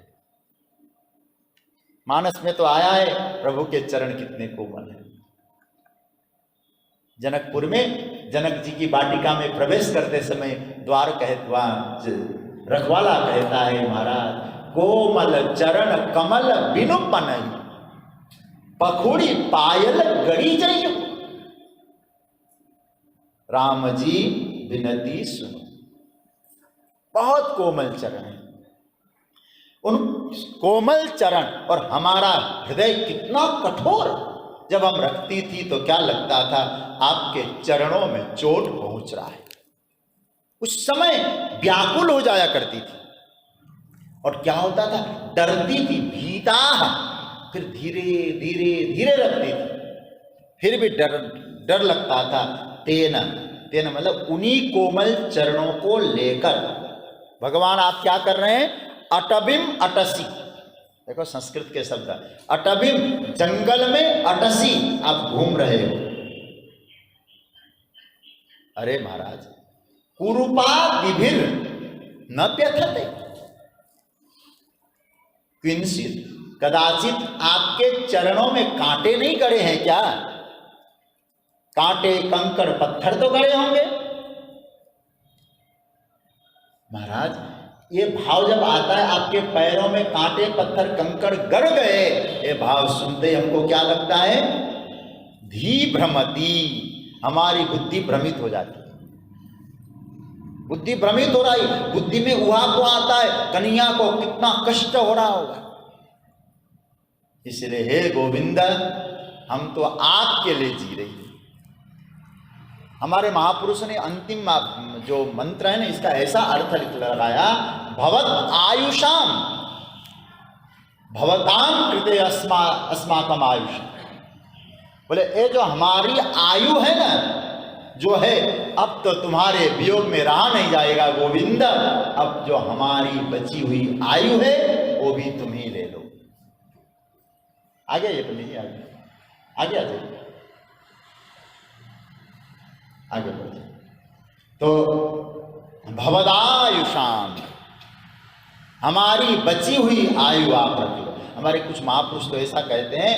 A: मानस में तो आया है प्रभु के चरण कितने कोमल हैं। जनकपुर में जनक जी की वाटिका में प्रवेश करते समय द्वार रखवाला कहता है महाराज कोमल चरण कमल बिनु पनई, पखुड़ी पायल गड़ी जइयो, राम जी विनती सुनो। बहुत कोमल चरण है, उन कोमल चरण और हमारा हृदय कितना कठोर, जब हम रखती थी तो क्या लगता था आपके चरणों में चोट पहुंच रहा है। उस समय व्याकुल हो जाया करती थी और क्या होता था डरती थी, भीता, फिर धीरे धीरे धीरे रखती थी, फिर भी डर लगता था। तेन तेन मतलब उन्हीं कोमल चरणों को लेकर भगवान आप क्या कर रहे हैं, अटबिम अटसी, देखो संस्कृत के शब्द, अटबिम जंगल में, अटसी आप घूम रहे हो। अरे महाराज कुरूपा दिभिर न व्यथते किंचित, कदाचित आपके चरणों में कांटे नहीं गड़े हैं क्या? कांटे कंकड़ पत्थर तो गड़े होंगे। महाराज ये भाव जब आता है आपके पैरों में कांटे पत्थर कंकड़ गड़ गए, ये भाव सुनते हमको क्या लगता है, धी भ्रमती, हमारी बुद्धि भ्रमित हो जाती है। बुद्धि भ्रमित हो रही, बुद्धि में उहापोह आता है, कन्हैया को कितना कष्ट हो रहा होगा। इसलिए हे गोविंद हम तो आपके लिए जी रही हैं। हमारे महापुरुषों ने अंतिम जो मंत्र है ना, इसका ऐसा अर्थ लगाया, भवत आयुषाम भवताम कृते अस्माकम आयुष, बोले ये जो हमारी आयु है ना, जो है अब तो तुम्हारे वियोग में रहा नहीं जाएगा गोविंद, अब जो हमारी बची हुई आयु है वो भी तुम ही ले लो। आगे ये पंडित जी आगे आ जाइए, आगे बढ़िए। तो भवदायुषाम, हमारी बची हुई आयु आप रख लो। हमारे कुछ महापुरुष तो ऐसा कहते हैं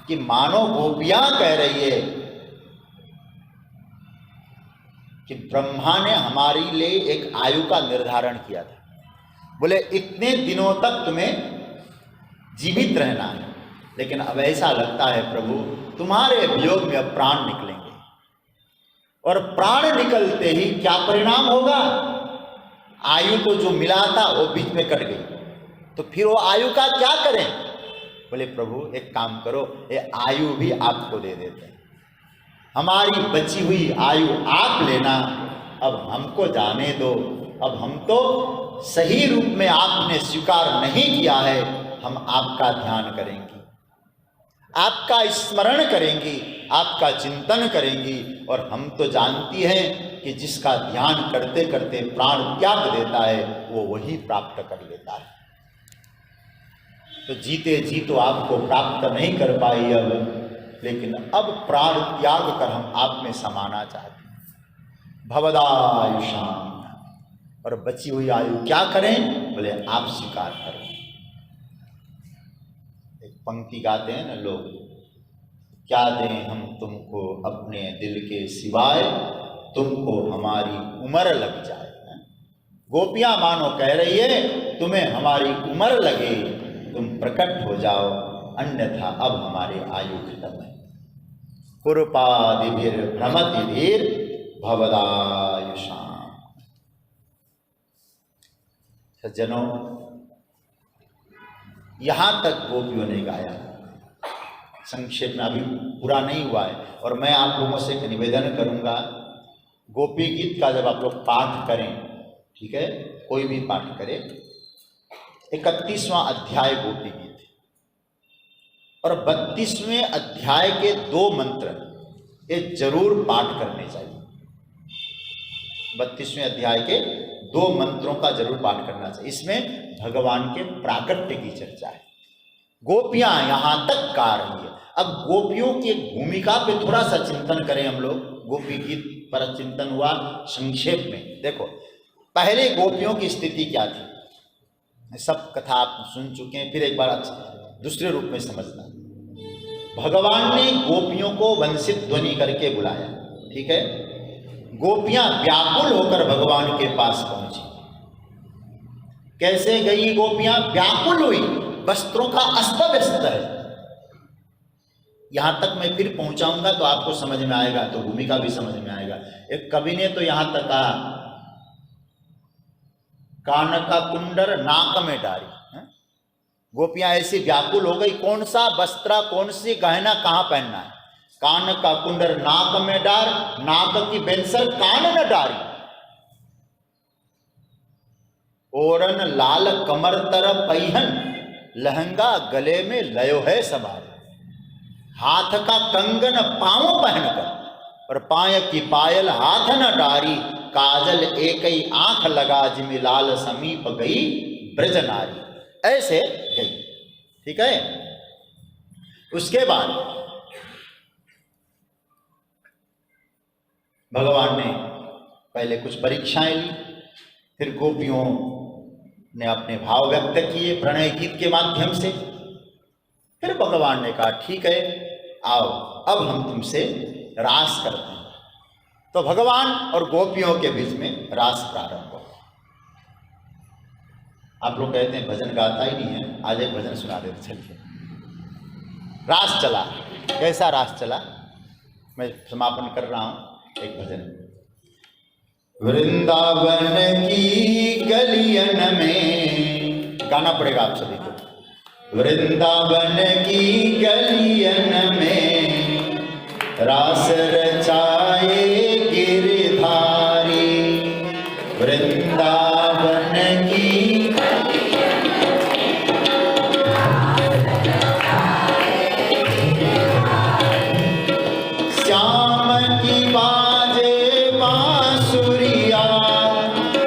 A: कि मानो गोपियां कह रही है कि ब्रह्मा ने हमारे लिए एक आयु का निर्धारण किया था, बोले इतने दिनों तक तुम्हें जीवित रहना है, लेकिन अब ऐसा लगता है प्रभु तुम्हारे वियोग में अब प्राण निकलेंगे, और प्राण निकलते ही क्या परिणाम होगा, आयु तो जो मिला था वो बीच में कट गई, तो फिर वो आयु का क्या करें? बोले प्रभु एक काम करो, ये आयु भी आपको दे देते हैं, हमारी बची हुई आयु आप लेना, अब हमको जाने दो, अब हम तो सही रूप में आपने स्वीकार नहीं किया है, हम आपका ध्यान करेंगे, आपका स्मरण करेंगी, आपका चिंतन करेंगी। और हम तो जानती हैं कि जिसका ध्यान करते करते प्राण त्याग देता है वो वही प्राप्त कर लेता है। तो जीते जी तो आपको प्राप्त नहीं कर पाई अब, लेकिन अब प्राण त्याग कर हम आप में समाना चाहते हैं। भवदायुषाम, और बची हुई आयु क्या करें? बोले आप स्वीकार करो। एक पंक्ति गाते हैं ना लोग, क्या दें हम तुमको अपने दिल के सिवाय, तुमको हमारी उम्र लग जाए। गोपियां मानो कह रही है तुम्हें हमारी उम्र लगे, तुम प्रकट हो जाओ, अन्यथा अब हमारी आयु खत्म है। कुरुपादिभिर भ्रमतिभिर भवदायुषाम। सज्जनों, यहां तक गोपियों ने गाया। संक्षेप में अभी पूरा नहीं हुआ है, और मैं आप लोगों से एक निवेदन करूंगा, गोपी गीत का जब आप लोग पाठ करें, ठीक है, कोई भी पाठ करे, 31वां अध्याय गोपी गीत और 32वें अध्याय के 2 मंत्र ये जरूर पाठ करने चाहिए। 32वें अध्याय के 2 मंत्रों का जरूर पाठ करना चाहिए। इसमें भगवान के प्राकट्य की चर्चा है। गोपियां यहां तक गा रही है। अब गोपियों की एक भूमिका पे थोड़ा सा चिंतन करें हम लोग। गोपी गीत पर चिंतन हुआ संक्षेप में। देखो, पहले गोपियों की स्थिति क्या थी, सब कथा आप सुन चुके हैं, फिर एक बार दूसरे रूप में समझना। भगवान ने गोपियों को वंशित ध्वनि करके बुलाया, ठीक है। गोपियां व्याकुल होकर भगवान के पास पहुंची। कैसे गई गोपियां? व्याकुल हुई, वस्त्रों का अस्त व्यस्त है। यहां तक मैं फिर पहुंचाऊंगा तो आपको समझ में आएगा, तो भूमिका भी समझ में आएगा। एक कवि ने तो यहां तक कहा, कान का कुंडर नाक में डारी। गोपियां ऐसी व्याकुल हो गई, कौन सा वस्त्र, कौन सी गहना कहां पहनना है। कान का कुंडर नाक में डार, नाक की बेंसर कान न डारी। ओरन लाल कमर तर पहिहन, लहंगा गले में लयो है सवार। हाथ का कंगन पांव पहनकर, और पाय की पायल हाथ न डारी। काजल एक ही आंख लगा, जिमि लाल समीप गई ब्रज नारी। ऐसे गई, ठीक है। उसके बाद भगवान ने पहले कुछ परीक्षाएं ली, फिर गोपियों ने अपने भाव व्यक्त किए प्रणय गीत के माध्यम से। फिर भगवान ने कहा ठीक है, आओ अब हम तुमसे रास करते हैं। तो भगवान और गोपियों के बीच में रास प्रारंभ हुआ। आप लोग कहते हैं भजन गाता ही नहीं है, आज एक भजन सुना देते चलिए। रास चला। कैसा रास चला? मैं समापन कर रहा हूं एक भजन। वृंदावन की गलियन में, गाना पड़ेगा आप सभी को। वृंदावन की गलियन में रास रचाए गिरधारी। वृंदावन की श्याम की बाजे बांसुरिया,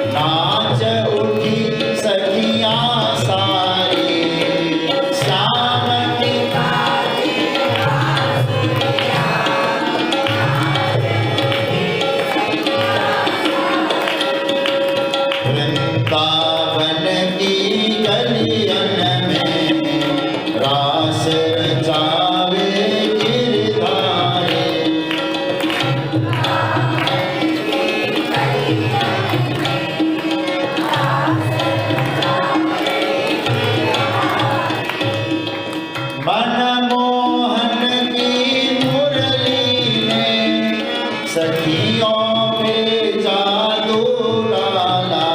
A: नाच उठी सखियां सारी। श्याम की वृंदावन की गलियन में रास रचावे गिरधारी। मनमोहन की मुरली में सखियों पे जादू डाला।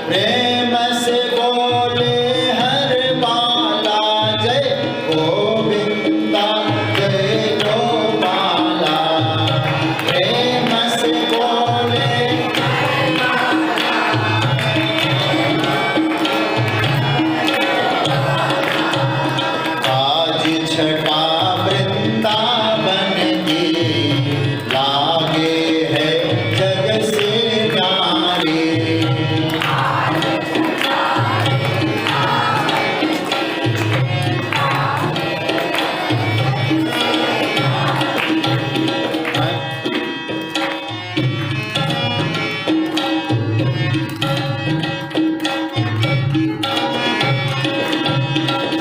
A: प्रेम से बोले हर बाला, जय प्रेम से बोले आज छठा वृंदावन की लागे है जग से न्यारी।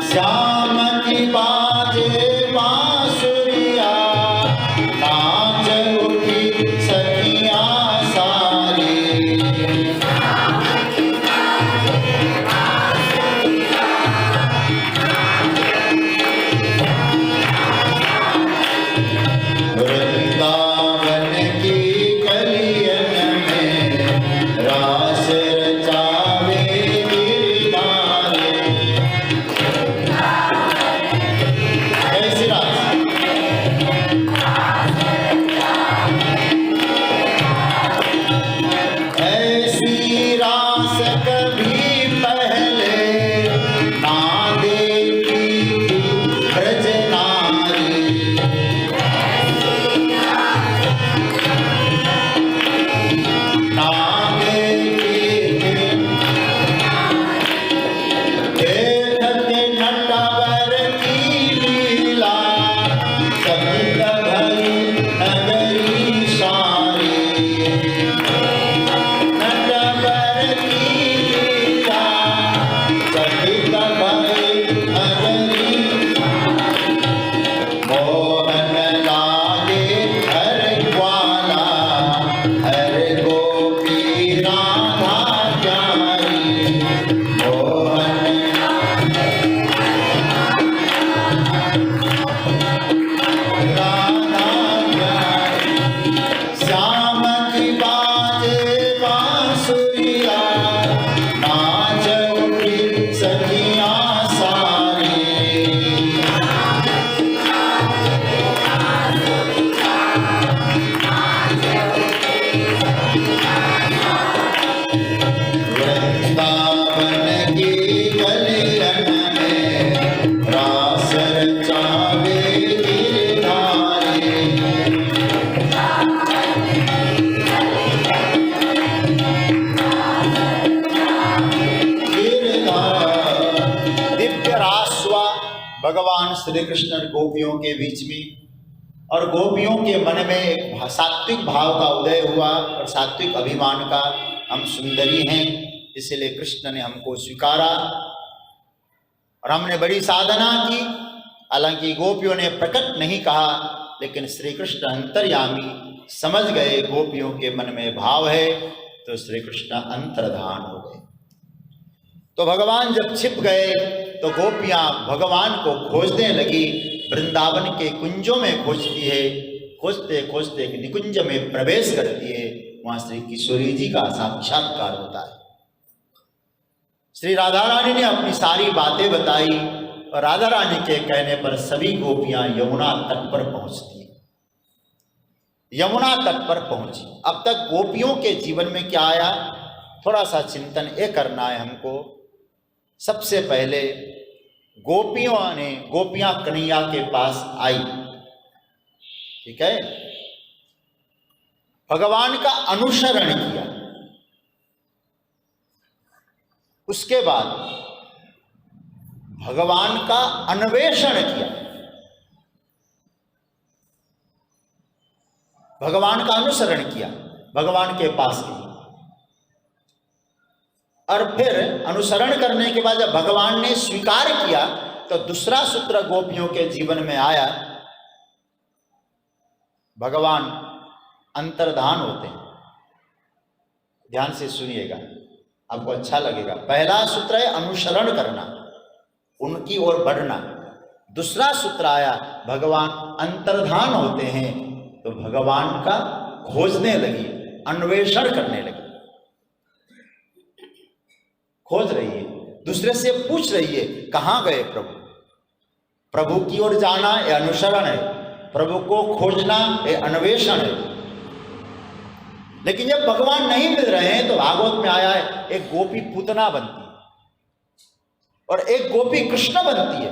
A: श्याम की बाजे बांसुरिया नाच उठी सखियां सारी। वृंदावन की कलियन में रास रचावे गिरधारी। ऐसी रास ऐसी रास कभी पहले ना देखी थी ब्रज नारी। ना देखी थी देखत नटवर की लीला सहित भई नगरी सारी। नटवर की लीला सहित भई नगरी मोहन लागे हर ग्वाला हर गोपी राधा प्यारी। मोहन राधा प्यारी। श्याम की बाजे बांसुरिया नाच उठी सखियां सारी। वृंदावन की गलियन में रास रचावे गिरधारी। दिव्य रास हुआ भगवान श्री कृष्ण गोपियों के बीच में, और गोपियों के मन में एक सात्विक भाव का उदय हुआ, और सात्विक अभिमान का, हम सुंदरी हैं इसलिए कृष्ण ने हमको स्वीकारा। और हमने बड़ी साधना की, हालांकि गोपियों ने प्रकट नहीं कहा, लेकिन श्री कृष्ण अंतर्यामी समझ गए गोपियों के मन में भाव है, तो श्री कृष्ण अंतर्धान हो गए। तो भगवान जब छिप गए तो गोपियां भगवान को खोजने लगी, वृंदावन के कुंजों में खोजती है, खोजते खोजते निकुंज में प्रवेश करती है, वहां श्री किशोरी जी का साक्षात्कार होता है। श्री राधा रानी ने अपनी सारी बातें बताई, और राधा रानी के कहने पर सभी गोपियां यमुना तट पर पहुंचती हैं। यमुना तट पर पहुंची। अब तक गोपियों के जीवन में क्या आया, थोड़ा सा चिंतन ये करना है हमको। सबसे पहले गोपियां कन्हैया के पास आई, ठीक है, भगवान का अनुसरण किया। उसके बाद भगवान का अन्वेषण किया, भगवान का अनुसरण किया, भगवान के पास गई। और फिर अनुसरण करने के बाद जब भगवान ने स्वीकार किया, तो दूसरा सूत्र गोपियों के जीवन में आया, भगवान अंतर्धान होते हैं। ध्यान से सुनिएगा, आपको अच्छा लगेगा। पहला सूत्र है अनुसरण करना, उनकी ओर बढ़ना। दूसरा सूत्र आया भगवान अंतर्धान होते हैं, तो भगवान का खोजने लगी, अन्वेषण करने लगी। खोज रही है, दूसरे से पूछ रही है कहाँ गए प्रभु। प्रभु की ओर जाना ये अनुसरण है, प्रभु को खोजना ये अन्वेषण है। लेकिन जब भगवान नहीं मिल रहे हैं तो भागवत में आया है एक गोपी पूतना बनती है और एक गोपी कृष्ण बनती है,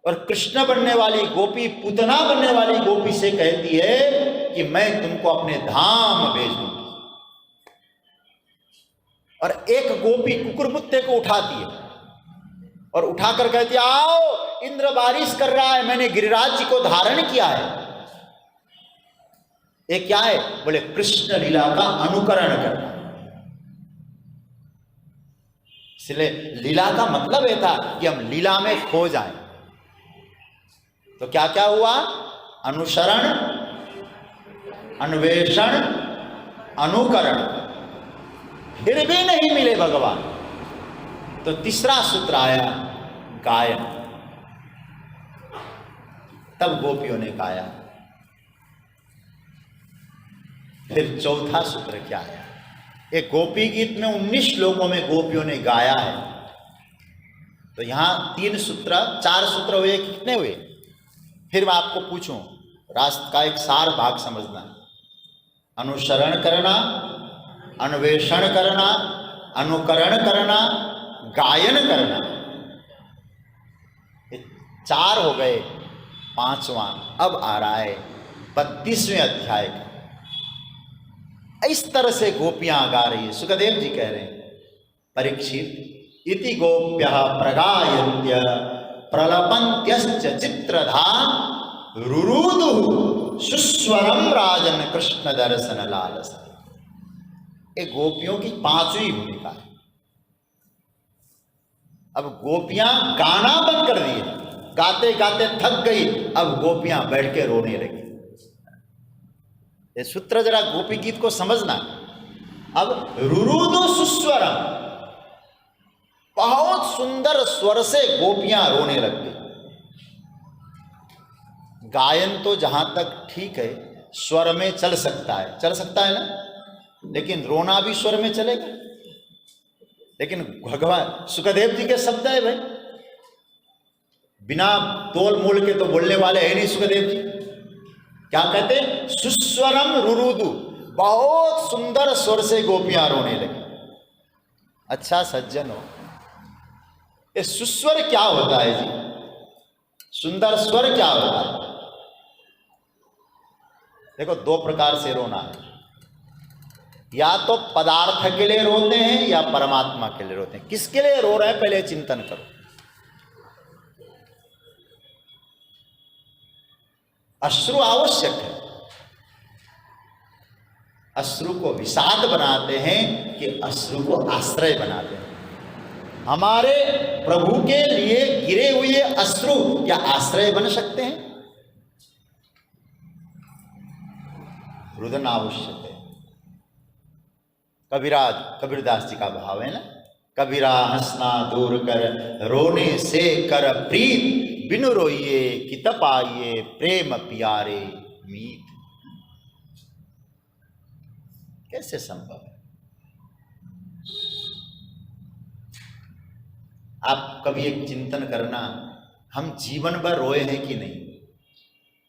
A: और कृष्ण बनने वाली गोपी पूतना बनने वाली गोपी से कहती है कि मैं तुमको अपने धाम भेज दूंगी। और एक गोपी कुकुरमुत्ते को उठाती है और उठाकर कहती है आओ इंद्र बारिश कर रहा है, मैंने गिरिराज जी को धारण किया है। ये क्या है? बोले कृष्ण लीला का अनुकरण करना। इसलिए लीला का मतलब यह था कि हम लीला में खो जाएं। तो क्या क्या हुआ? अनुसरण, अन्वेषण, अनुकरण, फिर भी नहीं मिले भगवान। तो तीसरा सूत्र आया गायन। तब गोपियों ने गाया। फिर चौथा सूत्र क्या है? एक गोपी गीत में 19 श्लोकों में गोपियों ने गाया है। तो यहां 3 सूत्र, 4 सूत्र हुए, कितने हुए? फिर मैं आपको पूछूं, राष्ट्र का एक सार भाग समझना। अनुसरण करना, अन्वेषण करना, अनुकरण करना, गायन करना, ये 4 हो गए। 5वां अब आ रहा है 32वें अध्याय का। इस तरह से गोपियां गा रही है। सुखदेव जी कह रहे हैं, परीक्षित इति गोप्यः प्रगायन्त्य प्रलपन्त्यश्च चित्रधा रुरुदुः सुस्वरम राजन कृष्ण दर्शन लालसा। एक गोपियों की 5वीं भूमिका है। अब गोपियां गाना बंद कर दिए, गाते गाते थक गई, अब गोपियां बैठ के रोने लगी। ये सूत्र जरा गोपी गीत को समझना। अब रुरुदु सुस्वरम, बहुत सुंदर स्वर से गोपियां रोने लग गई। गायन तो जहां तक ठीक है, स्वर में चल सकता है ना, लेकिन रोना भी स्वर में चलेगा। लेकिन भगवान सुखदेव जी के शब्द है भाई, बिना तोल मोल के तो बोलने वाले है नहीं सुखदेव जी। क्या कहते? सुस्वरम रुरुदु, बहुत सुंदर स्वर से गोपियां रोने लगी। अच्छा सज्जनों, ये सुस्वर क्या होता है जी? सुंदर स्वर क्या होता है? देखो 2 प्रकार से रोना है। या तो पदार्थ के लिए रोते हैं या परमात्मा के लिए रोते हैं। किसके लिए रो रहे हैं पहले चिंतन करो। अश्रु आवश्यक है। अश्रु को विषाद बनाते हैं कि अश्रु को आश्रय बनाते हैं। हमारे प्रभु के लिए गिरे हुए अश्रु क्या आश्रय बन सकते हैं? रुदन आवश्यक है। कबीरदास जी का भाव है ना, कबीरा हंसना दूर कर, रोने से कर प्रीत, बिनु रोइए कित पाइए, प्रेम प्यारे मीत। कैसे संभव है? आप कभी एक चिंतन करना, हम जीवन भर रोए हैं कि नहीं?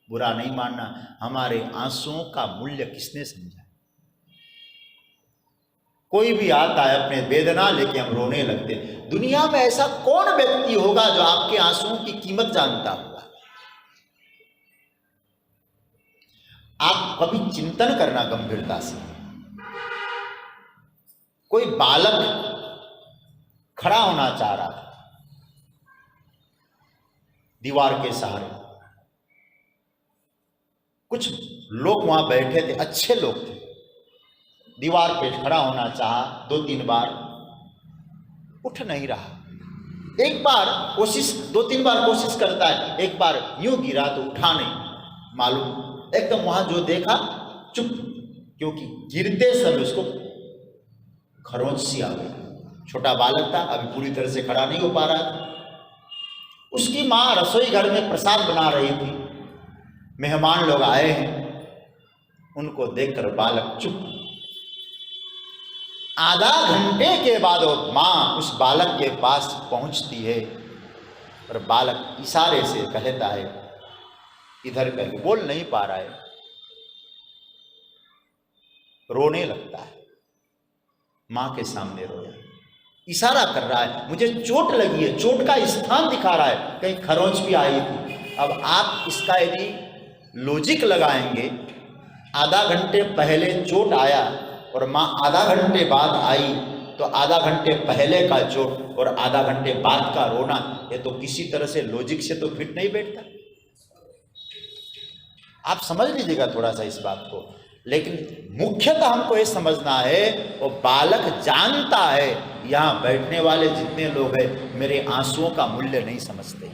A: बुरा नहीं मानना, हमारे आंसुओं का मूल्य किसने समझा? कोई भी आता है अपने वेदना लेके हम रोने लगते हैं। दुनिया में ऐसा कौन व्यक्ति होगा जो आपके आंसुओं की कीमत जानता होगा? आप कभी चिंतन करना गंभीरता से। कोई बालक खड़ा होना चाह रहा था दीवार के सहारे, कुछ लोग वहां बैठे थे, अच्छे लोग थे। दीवार पे खड़ा होना चाहा, 2-3 बार उठ नहीं रहा। एक बार कोशिश, 2-3 बार कोशिश करता है, एक बार यूं गिरा तो उठा नहीं मालूम। एकदम वहां जो देखा चुप, क्योंकि गिरते समय उसको खरोंच सी आ गई। छोटा बालक था, अभी पूरी तरह से खड़ा नहीं हो पा रहा था। उसकी माँ रसोई घर में प्रसाद बना रही थी, मेहमान लोग आए हैं, उनको देखकर बालक चुप। आधा घंटे के बाद वो माँ उस बालक के पास पहुंचती है और बालक इशारे से कहता है इधर, करके बोल नहीं पा रहा है। रोने लगता है, मां के सामने रोया, इशारा कर रहा है मुझे चोट लगी है, चोट का स्थान दिखा रहा है, कहीं खरोंच भी आई थी। अब आप इसका यदि लॉजिक लगाएंगे, आधा घंटे पहले चोट आया और माँ आधा घंटे बाद आई, तो आधा घंटे पहले का चोट और आधा घंटे बाद का रोना, ये तो किसी तरह से लॉजिक से तो फिट नहीं बैठता। आप समझ लीजिएगा थोड़ा सा इस बात को। लेकिन मुख्यतः हमको ये समझना है, वो बालक जानता है यहाँ बैठने वाले जितने लोग हैं मेरे आंसुओं का मूल्य नहीं समझते,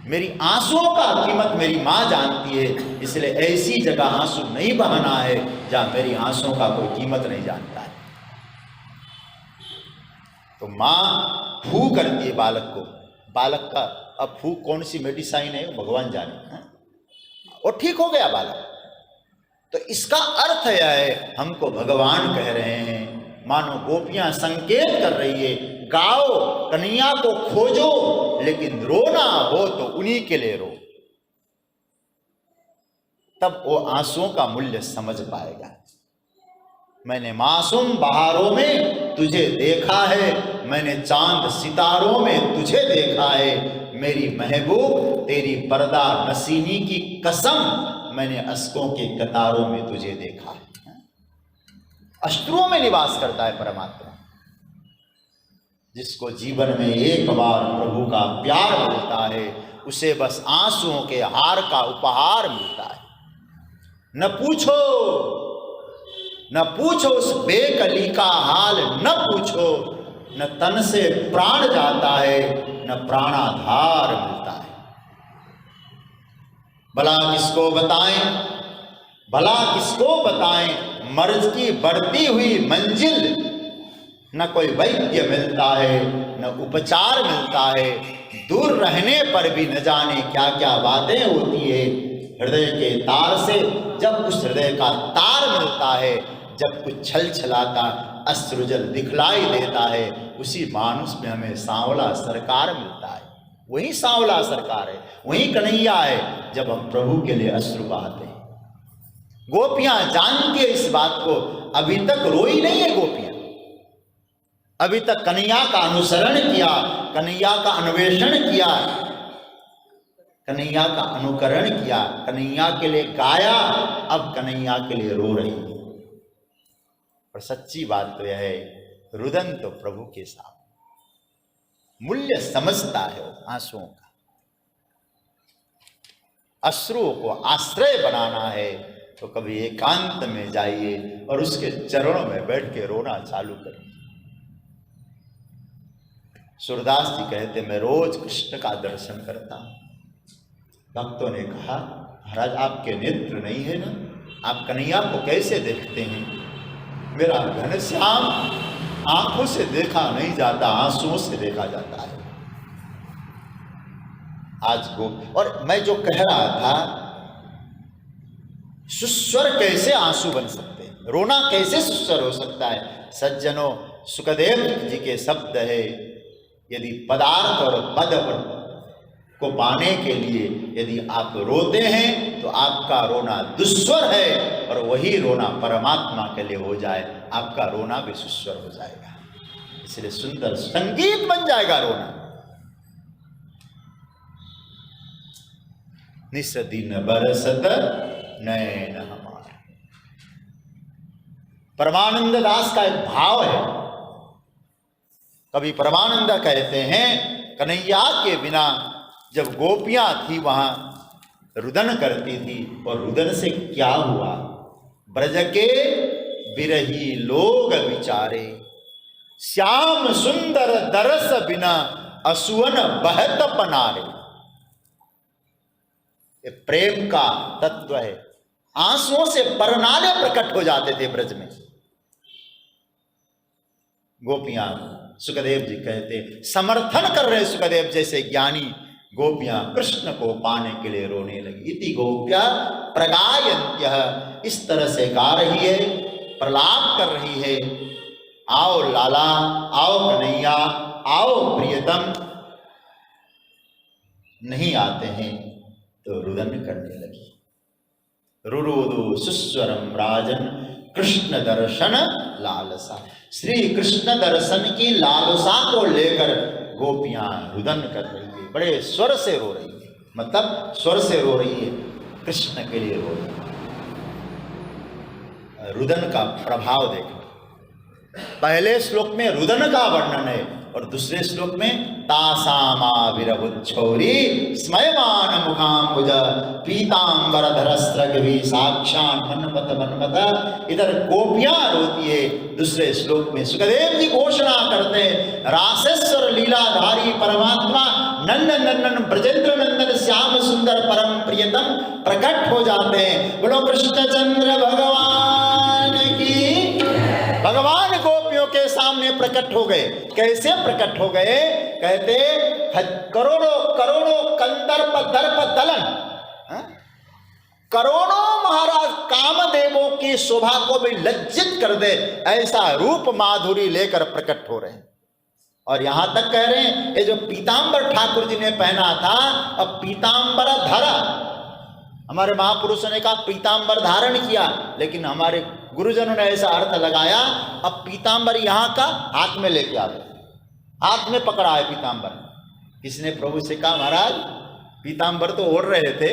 A: मेरी आंसुओं का कीमत मेरी माँ जानती है, इसलिए ऐसी जगह आंसू नहीं बहाना है जहाँ मेरी आंसुओं का कोई कीमत नहीं जानता है। तो माँ फू करती है बालक को, बालक का अब फू कौन सी मेडिसाइन है भगवान जाने, और ठीक हो गया बालक। तो इसका अर्थ यह है, हमको भगवान कह रहे हैं, मानो गोपियां संकेत कर रही है, गाओ कन्हैया को खोजो, लेकिन रोना हो तो उन्हीं के लिए रो, तब वो आंसुओं का मूल्य समझ पाएगा। मैंने मासूम बहारों में तुझे देखा है, मैंने चांद सितारों में तुझे देखा है, मेरी महबूब तेरी पर्दा नसीनी की कसम, मैंने अश्कों के कतारों में तुझे देखा है। अश्रुओं में निवास करता है परमात्मा। जिसको जीवन में एक बार प्रभु का प्यार मिलता है, उसे बस आंसुओं के हार का उपहार मिलता है। न पूछो उस बेकली का हाल, न पूछो, न तन से प्राण जाता है, न प्राणाधार मिलता है। भला किसको बताएं मर्ज की बढ़ती हुई मंजिल, न कोई वैद्य मिलता है, न उपचार मिलता है, दूर रहने पर भी न जाने क्या क्या बातें होती है। हृदय के तार से जब उस हृदय का तार मिलता है, जब कुछ छल छलाता अश्रुजल दिखलाई देता है, उसी मानुष में हमें सांवला सरकार मिलता है। वही सांवला सरकार है, वही कन्हैया है, जब हम प्रभु के लिए अश्रु बहाते हैं। गोपियां जानती है इस बात को, अभी तक रोई नहीं है गोपियां, अभी तक कन्हैया का अनुसरण किया, कन्हैया का अन्वेषण किया, कन्हैया का अनुकरण किया, कन्हैया के लिए गाया, अब कन्हैया के लिए रो रही है। और सच्ची बात तो यह है, रुदन तो प्रभु के साथ मूल्य समझता है वो आंसुओं का। अश्रुओं को आश्रय बनाना है तो कभी एकांत में जाइए और उसके चरणों में बैठ के रोना चालू करिए। सूरदास जी कहते, मैं रोज कृष्ण का दर्शन करता हूं। भक्तों ने कहा, महाराज आपके नेत्र नहीं है ना, आप कन्हैया को कैसे देखते हैं? मेरा घनश्याम आंखों से देखा नहीं जाता, आंसुओं से देखा जाता है। आज को और मैं जो कह रहा था, सुस्वर कैसे आंसू बन सकते हैं, रोना कैसे सुस्वर हो सकता है? सज्जनों, सुखदेव जी के शब्द है, यदि पदार्थ और पद को पाने के लिए यदि आप रोते हैं तो आपका रोना दुस्वर है, और वही रोना परमात्मा के लिए हो जाए, आपका रोना भी सुस्वर हो जाएगा। इसलिए सुंदर संगीत बन जाएगा रोना। निस दिन बरसत नैन हमारे, परमानंद दास का एक भाव है। कभी परमानंद कहते हैं, कन्हैया के बिना जब गोपियां थी वहां रुदन करती थी, और रुदन से क्या हुआ? ब्रज के बिरही लोग विचारे, श्याम सुंदर दरस बिना असुवन बहत पनारे। ये प्रेम का तत्व है। आंसुओं से परनाले प्रकट हो जाते थे ब्रज में। गोपियां, सुखदेव जी कहते, समर्थन कर रहे सुखदेव जैसे ज्ञानी, गोपियां कृष्ण को पाने के लिए रोने लगी। इति गोप्या प्रगायन्त्यः, इस तरह से गा रही है, प्रलाप कर रही है, आओ लाला, आओ कन्हैया, आओ प्रियतम। नहीं आते हैं तो रुदन करने लगी। रुरोदो सुस्वरम राजन कृष्ण दर्शन लालसा। श्री कृष्ण दर्शन की लालसा को लेकर गोपियां रुदन कर रही है, बड़े स्वर से रो रही है, मतलब स्वर से रो रही है, कृष्ण के लिए रो रही है। रुदन का प्रभाव देखो, पहले श्लोक में रुदन का वर्णन है और दूसरे श्लोक में तासामाविरवुच्छौरी स्मयमान मुखाम्बुज पीतांबर धरस्रगभि साक्षान मन्मथ मन्मथ। इधर गोपियां रोती है, दूसरे श्लोक में सुखदेव जी घोषणा करते हैं रासेश्वर लीलाधारी परमात्मा नंदन नंदन ब्रजेंद्र नंदन श्याम सुंदर परम प्रियतम प्रकट हो जाते हैं। बोलो कृष्णचंद्र भगवान की। भगवान गोपियों के सामने प्रकट हो गए। कैसे प्रकट हो गए? कहते करोड़ों करोड़ों कंदर्प दर्प दलन, करोड़ों महाराज कामदेवों की शोभा को भी लज्जित कर दे ऐसा रूप माधुरी लेकर प्रकट हो रहे हैं। और यहां तक कह रहे हैं ये जो पीतांबर ठाकुर जी ने पहना था, अब पीतांबर धरा, हमारे महापुरुषों ने कहा पीतांबर धारण किया, लेकिन हमारे गुरुजनों ने ऐसा अर्थ लगाया अब पीतांबर यहाँ का हाथ में लेके आ गए, हाथ में पकड़ा है पीतांबर। किसने प्रभु से कहा महाराज पीतांबर तो ओढ़ रहे थे,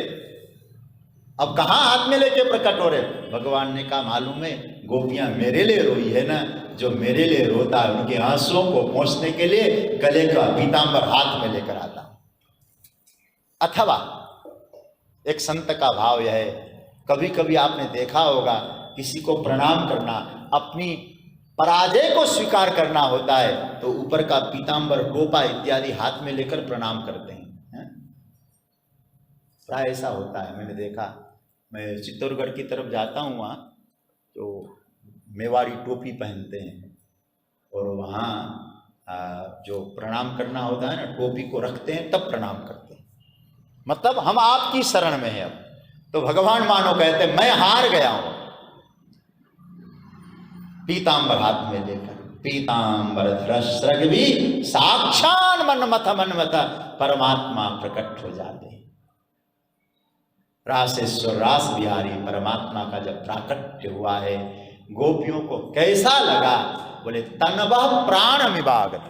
A: अब कहाँ हाथ में लेके प्रकट हो रहे? भगवान ने कहा मालूम है गोपियां मेरे लिए रोई है ना, जो मेरे लिए रोता है उनके आंसुओं को पहुंचने के लिए गले का पीतांबर हाथ में लेकर आता। अथवा एक संत का भाव यह है, कभी कभी आपने देखा होगा किसी को प्रणाम करना, अपनी पराजय को स्वीकार करना होता है तो ऊपर का पीतांबर टोपा इत्यादि हाथ में लेकर प्रणाम करते हैं। प्राय ऐसा होता है, मैंने देखा। मैं चित्तौड़गढ़ की तरफ जाता हूँ, वहाँ तो मेवाड़ी टोपी पहनते हैं और वहाँ जो प्रणाम करना होता है ना, टोपी को रखते हैं तब प्रणाम करते हैं, मतलब हम आपकी शरण में हैं। अब तो भगवान मानो कहते हैं मैं हार गया हूं। पीतांबर हाथ में लेकर पीतांबर धरस्रग भी साक्षात मन्मथ मन्मथ परमात्मा प्रकट हो जाते हैं। रासेश्वर रास बिहारी परमात्मा का जब प्राकट्य हुआ है, गोपियों को कैसा लगा? बोले तनवह प्राण विभागत,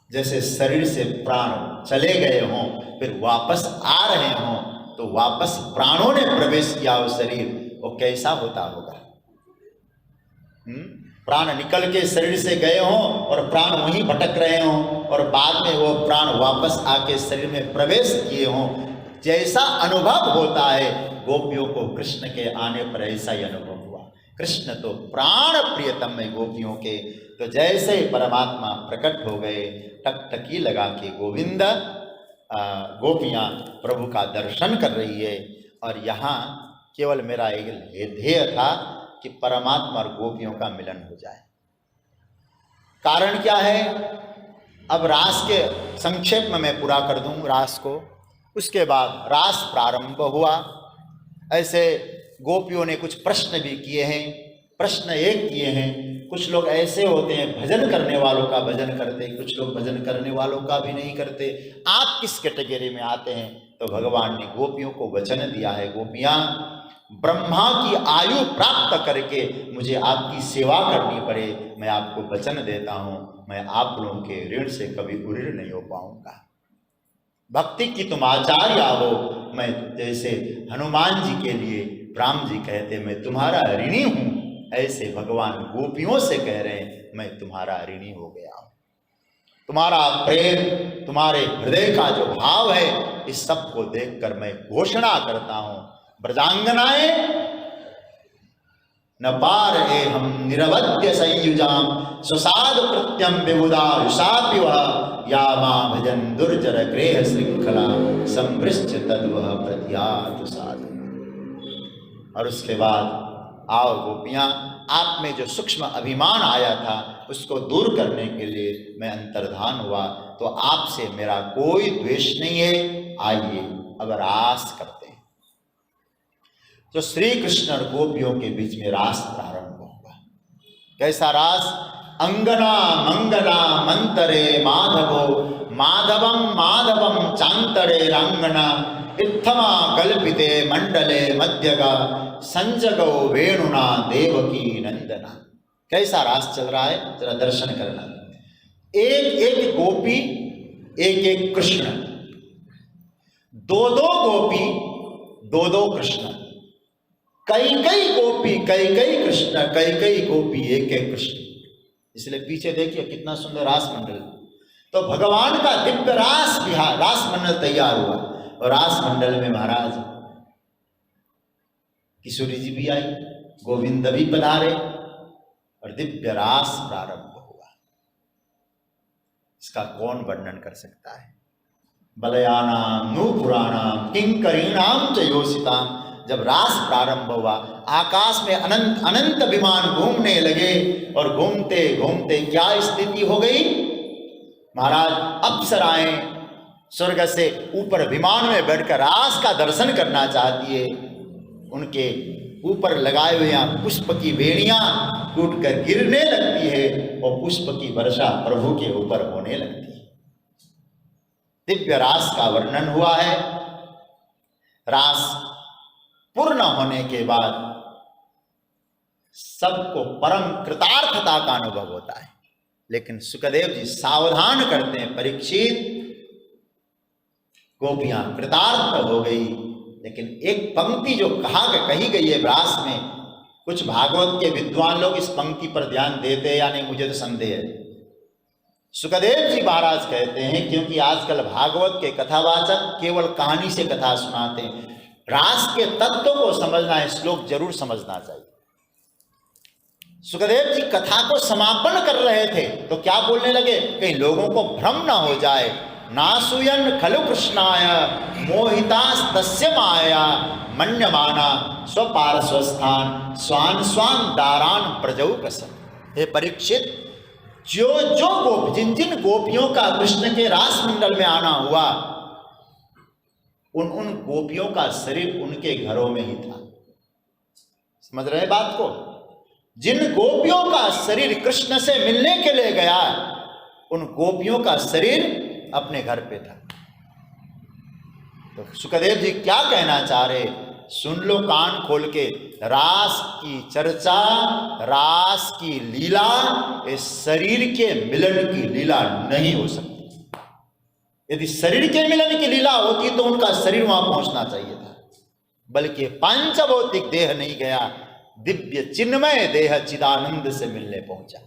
A: जैसे शरीर से प्राण चले गए हों फिर वापस आ रहे हों, तो वापस प्राणों ने प्रवेश किया हो शरीर, वो कैसा होता होगा? प्राण निकल के शरीर से गए हों और प्राण वहीं भटक रहे हों और बाद में वो प्राण वापस आके शरीर में प्रवेश किए हों, जैसा अनुभव होता है गोपियों को कृष्ण के आने पर ऐसा ही अनुभव हुआ। कृष्ण तो प्राण प्रियतम है गोपियों के। तो जैसे परमात्मा प्रकट हो गए, टकटकी लगा के गोविंद गोपियाँ प्रभु का दर्शन कर रही है। और यहाँ केवल मेरा एक ध्येय था कि परमात्मा और गोपियों का मिलन हो जाए। कारण क्या है? अब रास के संक्षेप में मैं पूरा कर दूं रास को। उसके बाद रास प्रारंभ हुआ। ऐसे गोपियों ने कुछ प्रश्न भी किए हैं। प्रश्न एक किए हैं, कुछ लोग ऐसे होते हैं भजन करने वालों का भजन करते, कुछ लोग भजन करने वालों का भी नहीं करते। आप किस कैटेगरी में आते हैं? तो भगवान ने गोपियों को वचन दिया है, गोपियाँ ब्रह्मा की आयु प्राप्त करके मुझे आपकी सेवा करनी पड़े, मैं आपको वचन देता हूँ, मैं आप लोगों के ऋण से कभी उऋण नहीं हो पाऊंगा। भक्ति की तुम आचार्य हो, मैं जैसे हनुमान जी के लिए राम जी कहते मैं तुम्हारा ऋणी हूँ, ऐसे भगवान गोपियों से कह रहे हैं मैं तुम्हारा ऋणी हो गया हूँ। तुम्हारा प्रेम, तुम्हारे हृदय का जो भाव है, इस सब को देखकर मैं घोषणा करता हूँ, ब्रजांगनाएं न पार ए हम निरवध्य संयुजाम सुसाद प्रत्यम विबुधा युषापि वह या मां भजन दुर्जर ग्रेह श्रृंखला संपृष्ट तद्वह प्रत्यातु साधु। और उसके बाद आओ गोपियां, आप में जो सूक्ष्म अभिमान आया था उसको दूर करने के लिए मैं अंतर्धान हुआ, तो आपसे मेरा कोई द्वेष नहीं है। आइए अब रास करते हैं। तो श्री कृष्ण और गोपियों के बीच में रास प्रारंभ होगा। कैसा रास? अंगना मंगना मंतरे माधवो माधवम माधवम चांतरे रंगना इत्थमा कल्पिते मंडले मध्यगा संजगो वेणुना देवकी नंदना। कैसा रास चल रहा है, जरा दर्शन करना। एक एक गोपी, एक एक कृष्ण, दो दो गोपी, दो दो कृष्ण, कई कई गोपी, कई कई कृष्ण, कई कई गोपी, एक एक कृष्ण। इसलिए पीछे देखिए कितना सुंदर रास मंडल। तो भगवान का दिव्य रास विहार, रास मंडल तैयार हुआ। और रास मंडल में महाराज किशोरी जी भी आई, गोविंद भी पधारे और दिव्य रास प्रारंभ हुआ। इसका कौन वर्णन कर सकता है। बलयानाम नूपुराणाम किंकरीणाम च योषिताम। जब रास प्रारंभ हुआ, आकाश में अनंत अनंत विमान घूमने लगे और घूमते घूमते क्या स्थिति हो गई महाराज। अप्सराएं स्वर्ग से ऊपर विमान में बैठकर रास का दर्शन करना चाहती है। उनके ऊपर लगाए हुए यहाँ पुष्प की बेड़ियां टूटकर गिरने लगती है और पुष्प की वर्षा प्रभु के ऊपर होने लगती है। दिव्य रास का वर्णन हुआ है। रास पूर्ण होने के बाद सबको परम कृतार्थता का अनुभव होता है। लेकिन सुखदेव जी सावधान करते हैं, परीक्षित गोपियां कृतार्थ हो गई, लेकिन एक पंक्ति जो कही गई है व्यास में, कुछ भागवत के विद्वान लोग इस पंक्ति पर ध्यान देते हैं या नहीं, मुझे तो संदेह है। सुखदेव जी महाराज कहते हैं, क्योंकि आजकल भागवत के कथावाचक केवल कहानी से कथा सुनाते हैं, रास के तत्व को समझना है, श्लोक जरूर समझना चाहिए। सुखदेव जी कथा को समापन कर रहे थे तो क्या बोलने लगे, कहीं लोगों को भ्रम ना हो जाए। नासुयन खलु कृष्णाय मोहितास्तस्य माया मन्यमाना स्वपार्श्वस्थान स्वान स्वान दारान प्रजौ कसन। हे परीक्षित, जो जो गोप, जिन जिन गोपियों का कृष्ण के रास मंडल में आना हुआ, उन उन गोपियों का शरीर उनके घरों में ही था। समझ रहे बात को। जिन गोपियों का शरीर कृष्ण से मिलने के लिए गया, उन गोपियों का शरीर अपने घर पे था। तो सुखदेव जी क्या कहना चाह रहे, सुन लो कान खोल के। रास की चर्चा, रास की लीला इस शरीर के मिलन की लीला नहीं हो सकती। यदि शरीर के मिलन की लीला होती तो उनका शरीर वहां पहुंचना चाहिए था, बल्कि पांचभौतिक देह नहीं गया, दिव्य चिन्मय देह चिदानंद से मिलने पहुंचा।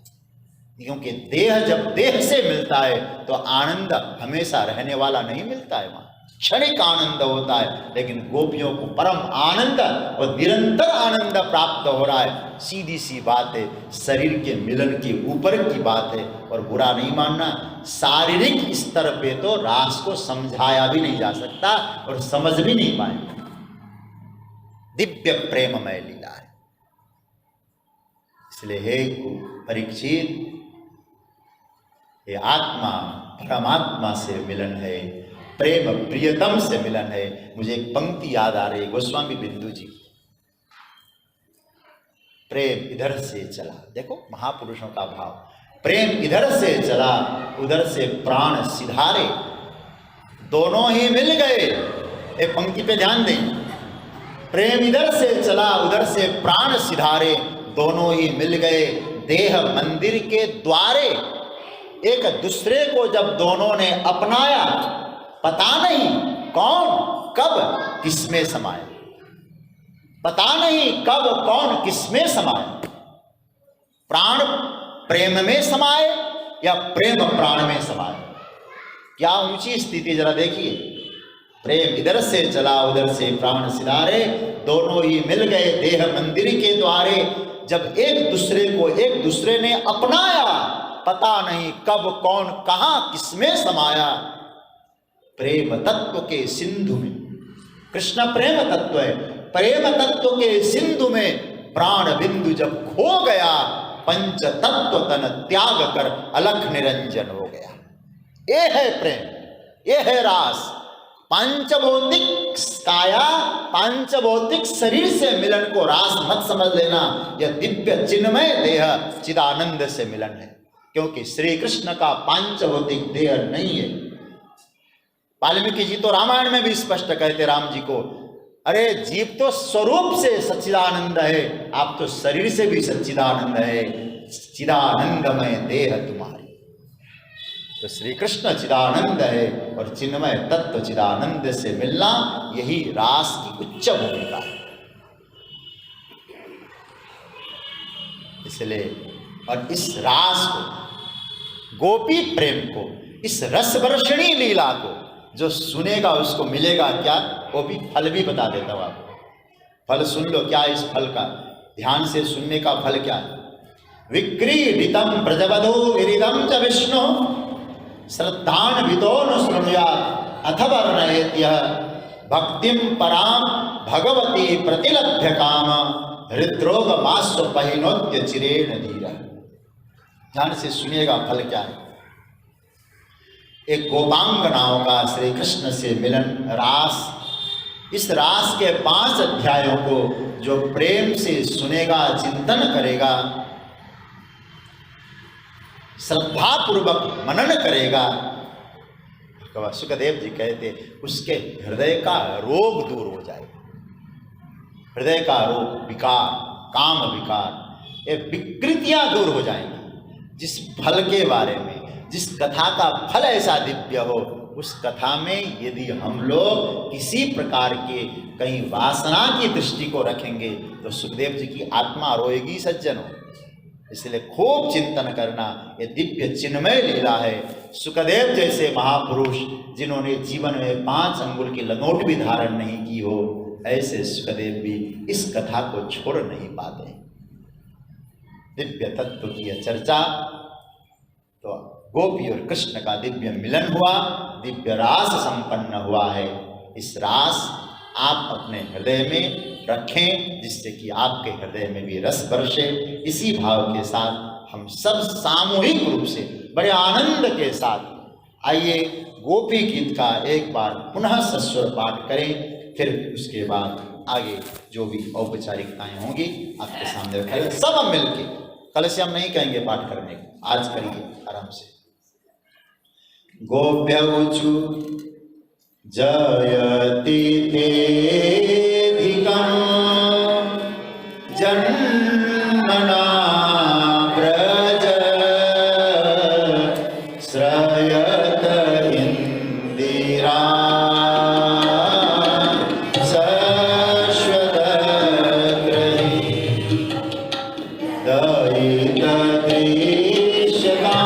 A: क्योंकि देह जब देह से मिलता है तो आनंद हमेशा रहने वाला नहीं मिलता है, वहां क्षणिक आनंद होता है। लेकिन गोपियों को परम आनंद और निरंतर आनंद प्राप्त हो रहा है। सीधी सी बात है, शरीर के मिलन के ऊपर की बात है। और बुरा नहीं मानना, शारीरिक स्तर पे तो रास को समझाया भी नहीं जा सकता और समझ भी नहीं पाए। दिव्य प्रेममय लीला है। इसलिए हे परीक्षित, ये आत्मा परमात्मा से मिलन है, प्रेम प्रियतम से मिलन है। मुझे एक पंक्ति याद आ रही है गोस्वामी बिंदु जी, प्रेम इधर से चला। देखो महापुरुषों का भाव, प्रेम इधर से चला उधर से प्राण सिधारे, दोनों ही मिल गए। एक पंक्ति पे ध्यान दें, प्रेम इधर से चला उधर से प्राण सिधारे, दोनों ही मिल गए देह मंदिर के द्वारे। एक दूसरे को जब दोनों ने अपनाया, पता नहीं कौन कब किसमें समाए, पता नहीं कब कौन किसमें समाए। प्राण प्रेम में समाए या प्रेम प्राण में समाए। क्या ऊंची स्थिति, जरा देखिए। प्रेम इधर से चला उधर से प्राण सिधारे, दोनों ही मिल गए देह मंदिर के द्वारे। जब एक दूसरे को एक दूसरे ने अपनाया, पता नहीं कब कौन कहां किसमें समाया। प्रेम तत्व के सिंधु में, कृष्ण प्रेम तत्व है, प्रेम तत्व के सिंधु में प्राण बिंदु जब खो गया, पंच तत्व तन त्याग कर अलख निरंजन हो गया। ये है प्रेम, ये है रास। पांचभौतिक काया, पांचभौतिक शरीर से मिलन को रास मत समझ लेना। यह दिव्य चिन्मय देह चिदानंद से मिलन है, क्योंकि श्री कृष्ण का पांचभौतिक देह नहीं है। वाल्मीकि जी तो रामायण में भी स्पष्ट कहते राम जी को, अरे जीव तो स्वरूप से सच्चिदानंद है, आप तो शरीर से भी सच्चिदानंद है, चिदानंदमय देह तुम्हारी। तो श्री कृष्ण चिदानंद है और चिन्मय तत्व चिदानंद से मिलना यही रास की उच्च भूमिका है। इसलिए और इस रास को, गोपी प्रेम को, इस रसवर्षिणी लीला को जो सुनेगा उसको मिलेगा क्या, वो भी फल भी बता देता हूं आपको। फल सुन लो, क्या इस फल का, ध्यान से सुनने का फल क्या है। विक्रीडितम प्रजवधो गिरिदम च विष्णु श्रद्धान विदोन शृणुयात् अथ वर्णयेत्यः भक्तिम पराम भगवती प्रतिलभ्य काम हृद्रोग मास्व पहिनोद्य चिरेण धीरा। ध्यान से सुनिएगा फल क्या है। एक गोपांगनाओं का श्री कृष्ण से मिलन रास, इस रास के 5 अध्यायों को जो प्रेम से सुनेगा, चिंतन करेगा, श्रद्धा पूर्वक मनन करेगा, सुखदेव जी कहते उसके हृदय का रोग दूर हो जाएगा। हृदय का रोग, विकार, काम विकार, ये विकृतियां दूर हो जाएंगी। जिस फल के बारे में, जिस कथा का फल ऐसा दिव्य हो, उस कथा में यदि हम लोग किसी प्रकार के कहीं वासना की दृष्टि को रखेंगे तो सुखदेव जी की आत्मा रोएगी सज्जनों। इसलिए खूब चिंतन करना, ये दिव्य चिन्मय लीला है। सुखदेव जैसे महापुरुष जिन्होंने जीवन में 5 अंगुल की लंगोट भी धारण नहीं की हो, ऐसे सुखदेव भी इस कथा को छोड़ नहीं पाते। दिव्य तत्व की चर्चा, तो गोपी और कृष्ण का दिव्य मिलन हुआ, दिव्य रास संपन्न हुआ है। इस रास आप अपने हृदय में रखें जिससे कि आपके हृदय में भी रस बरसे। इसी भाव के साथ हम सब सामूहिक रूप से बड़े आनंद के साथ आइए गोपी गीत का एक बार पुनः सस्वर पाठ करें, फिर उसके बाद आगे जो भी औपचारिकताएं होंगी आपके सामने रखें। सब हम मिलके, कल से हम नहीं कहेंगे पाठ करने को, आज करिए आराम से। गोप्यौचु जयति तेधिकं जन्मना व्रज श्रयत इंदिरा शाश्वत ग्रही दयित दृश्यता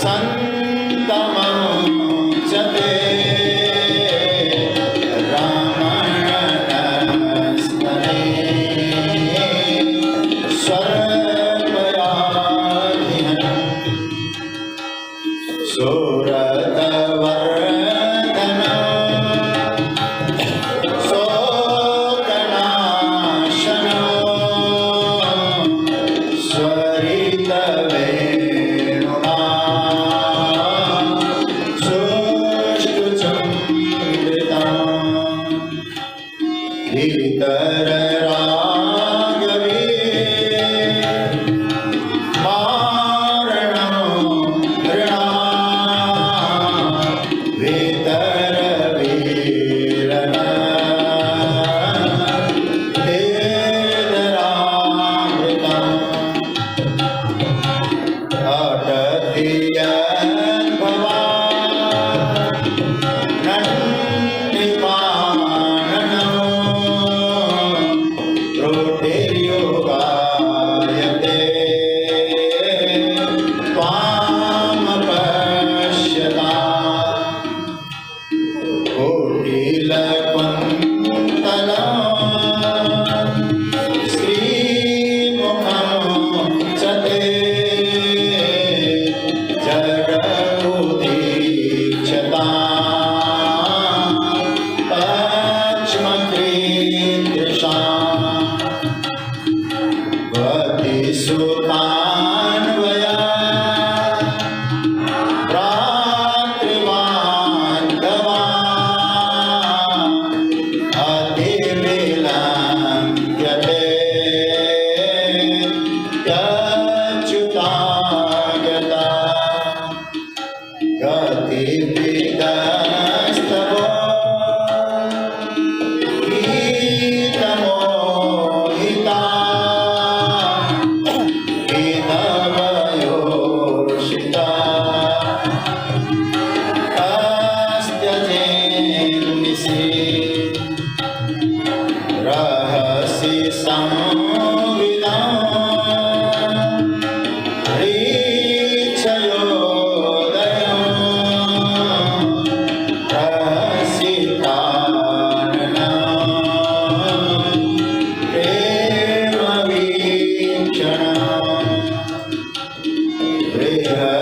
A: संतमं च ते श्रीधर राघवे मारणं वेतर वीरण तेदरामृतम् अटतियन् भवान् नन्दिकाननो त्रुटिर्योगायते त्वामपश्यताम् कोटिलकुन्तलम् श्रीमुखं च ते जगमुदीक्षताम् पक्ष्मकीदृशाम् गतिसुतान्वया भ्रातृबान्धवान् अतिविलम्ब्यते त्यच्युतागता गतिविदस्तवो गीतमोहिता गीतवयोषिता अस्त्यजेन्निसि रहसि संविदम् रीक्षयोदयम् रहसि काननम् प्रेमवीक्षणम् बृहदुरश्रियो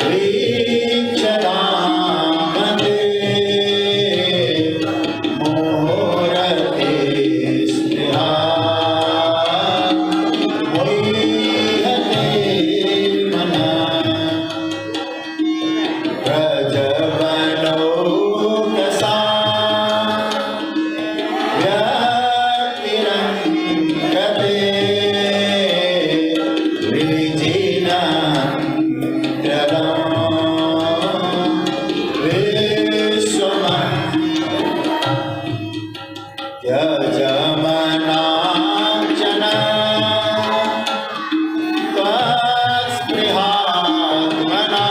A: वीक्षतामते मोहरते स्नेहा मोह्यते मनः प्रजवनौकसा व्यक्तिरङ्गते त्यजमनाञ्चन त्वत्स्पृहात्मना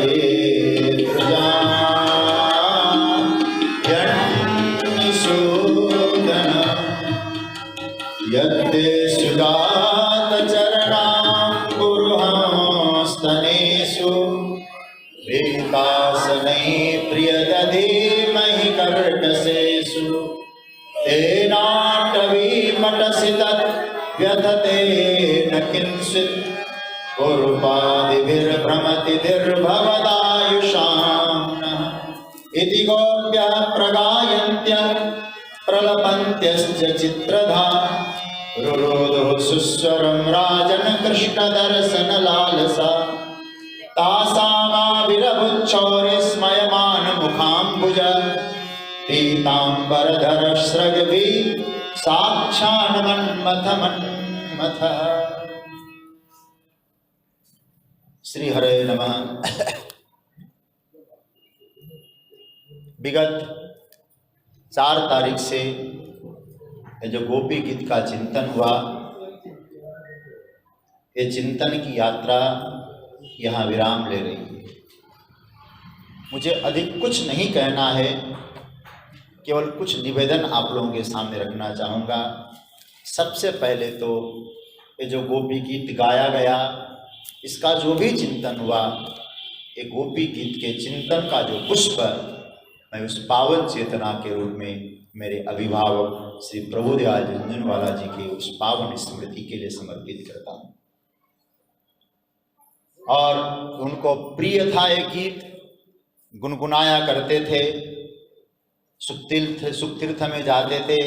A: सजनरेतृजा यन्निषूदन यत्ते सुदातचरणाम्बुरुहस्तनेषु वेकासनै प्रियदधीमहि कर्कशेषु तेनाटवीमटसि तत् व्यथते न किंचित् कुरुपादिभिर्भ्रमति निर्भवदायुषाम् इति गोप्यः प्रगायन्त्यः प्रलपन्त्यश्च चित्रधा रुरोधुः सुस्वरं राजन् कृष्णदर्शनलालसा तासामाविरभुच्छौरिस्मयमानमुखाम्बुज पीताम्बरधरस्रग्भिः साक्षान्मन्मथमन्मथः। श्री हरे नमः। विगत 4 तारीख से ये जो गोपी गीत का चिंतन हुआ, ये चिंतन की यात्रा यहाँ विराम ले रही है। मुझे अधिक कुछ नहीं कहना है, केवल कुछ निवेदन आप लोगों के सामने रखना चाहूँगा। सबसे पहले तो ये जो गोपी गीत गाया गया, इसका जो भी चिंतन हुआ, ये गोपी गीत के चिंतन का जो पुष्प मैं उस पावन चेतना के रूप में मेरे अभिभावक श्री प्रभुदयाल झुंझुनवाला जी के उस पावन स्मृति के लिए समर्पित करता हूँ। और उनको प्रिय था ये गीत, गुनगुनाया करते थे। सुखतीर्थ में जाते थे,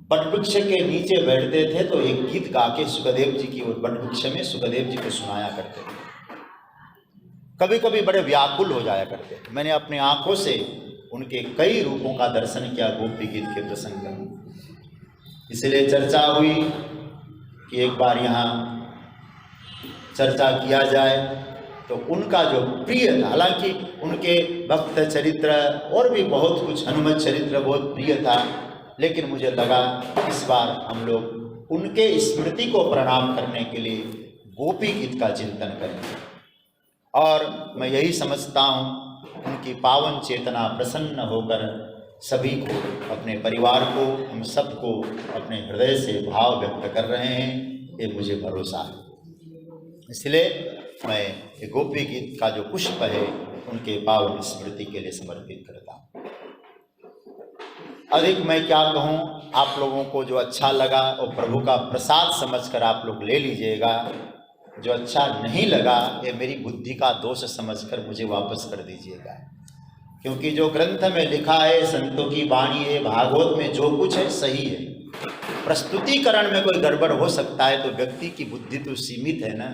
A: बटवृक्ष के नीचे बैठते थे तो एक गीत गा के सुखदेव जी की, और बटवृक्ष में सुखदेव जी को सुनाया करते थे। कभी कभी बड़े व्याकुल हो जाया करते थे। मैंने अपनी आंखों से उनके कई रूपों का दर्शन किया गोपी गीत के प्रसंग में। इसलिए चर्चा हुई कि एक बार यहाँ चर्चा किया जाए तो उनका जो प्रिय था, हालांकि उनके भक्त चरित्र और भी बहुत कुछ, हनुमत चरित्र बहुत प्रिय था, लेकिन मुझे लगा इस बार हम लोग उनके स्मृति को प्रणाम करने के लिए गोपी गीत का चिंतन करेंगे। और मैं यही समझता हूँ उनकी पावन चेतना प्रसन्न होकर सभी को, अपने परिवार को, हम सबको अपने हृदय से भाव व्यक्त कर रहे हैं, ये मुझे भरोसा है। इसलिए मैं ये गोपी गीत का जो पुष्प है उनके पावन स्मृति के लिए समर्पित करता हूँ। अधिक मैं क्या कहूँ, आप लोगों को जो अच्छा लगा और प्रभु का प्रसाद समझकर आप लोग ले लीजिएगा, जो अच्छा नहीं लगा ये मेरी बुद्धि का दोष समझकर मुझे वापस कर दीजिएगा। क्योंकि जो ग्रंथ में लिखा है, संतों की वाणी है, भागवत में जो कुछ है सही है। प्रस्तुतिकरण में कोई गड़बड़ हो सकता है तो व्यक्ति की बुद्धि तो सीमित है ना,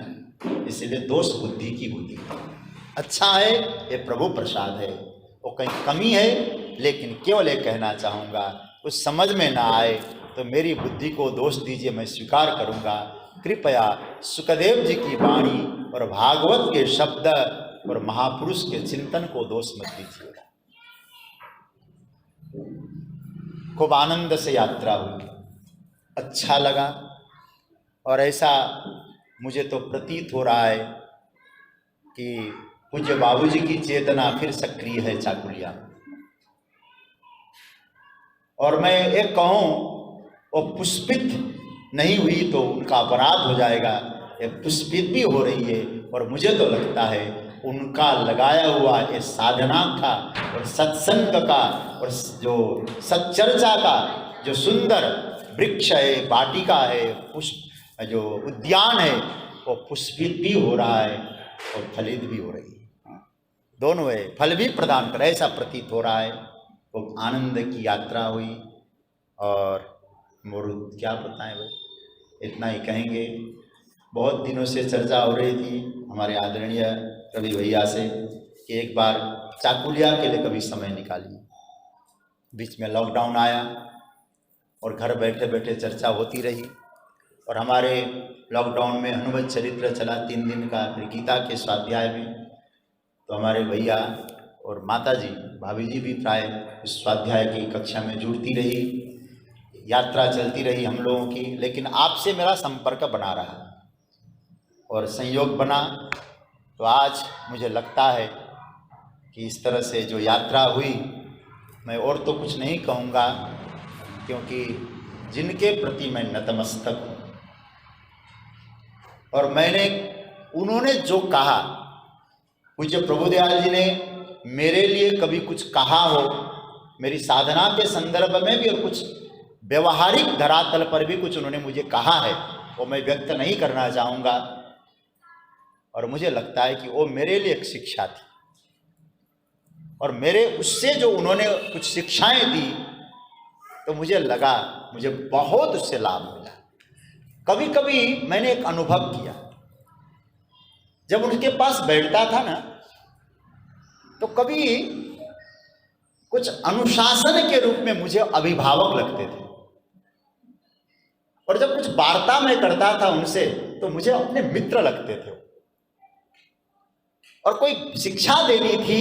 A: इसलिए दोष बुद्धि की बुद्धि। अच्छा है ये प्रभु प्रसाद है, वो कहीं कमी है, लेकिन केवल ये कहना चाहूँगा कुछ समझ में ना आए तो मेरी बुद्धि को दोष दीजिए, मैं स्वीकार करूँगा। कृपया सुखदेव जी की वाणी और भागवत के शब्द और महापुरुष के चिंतन को दोष मत दीजिएगा। खूब आनंद से यात्रा हुई, अच्छा लगा, और ऐसा मुझे तो प्रतीत हो रहा है कि पूज्य बाबूजी की चेतना फिर सक्रिय है चाकुलिया। और मैं एक कहूँ वो पुष्पित नहीं हुई तो उनका अपराध हो जाएगा, ये पुष्पित भी हो रही है। और मुझे तो लगता है उनका लगाया हुआ ये साधना का और सत्संग का और जो सच्चर्चा का जो सुंदर वृक्ष है, वाटिका है, पुष्प जो उद्यान है, वो पुष्पित भी हो रहा है और फलित भी हो रही है। दोनों है, फल भी प्रदान कर, ऐसा प्रतीत हो रहा है। वो आनंद की यात्रा हुई। और मोर क्या बताएं भाई, इतना ही कहेंगे। बहुत दिनों से चर्चा हो रही थी हमारे आदरणीय रवि भैया से कि एक बार चाकुलिया के लिए कभी समय निकालिए। बीच में लॉकडाउन आया और घर बैठे बैठे चर्चा होती रही। और हमारे लॉकडाउन में हनुमत चरित्र चला 3 दिन का, फिर गीता के स्वाध्याय में। तो हमारे भैया और माता जी, भाभी जी भी प्राय उस स्वाध्याय की कक्षा में जुड़ती रही, यात्रा चलती रही हम लोगों की। लेकिन आपसे मेरा संपर्क बना रहा और संयोग बना। तो आज मुझे लगता है कि इस तरह से जो यात्रा हुई, मैं और तो कुछ नहीं कहूँगा, क्योंकि जिनके प्रति मैं नतमस्तक हूँ और उन्होंने जो कहा, पूज्य प्रभुदयाल जी ने मेरे लिए कभी कुछ कहा हो, मेरी साधना के संदर्भ में भी और कुछ व्यवहारिक धरातल पर भी कुछ उन्होंने मुझे कहा है, वो मैं व्यक्त नहीं करना चाहूँगा। और मुझे लगता है कि वो मेरे लिए एक शिक्षा थी, और मेरे उससे जो उन्होंने कुछ शिक्षाएं दी तो मुझे लगा मुझे बहुत उससे लाभ मिला। कभी कभी मैंने एक अनुभव किया, जब उनके पास बैठता था ना, तो कभी कुछ अनुशासन के रूप में मुझे अभिभावक लगते थे, और जब कुछ वार्ता मैं करता था उनसे तो मुझे अपने मित्र लगते थे। और कोई शिक्षा देनी थी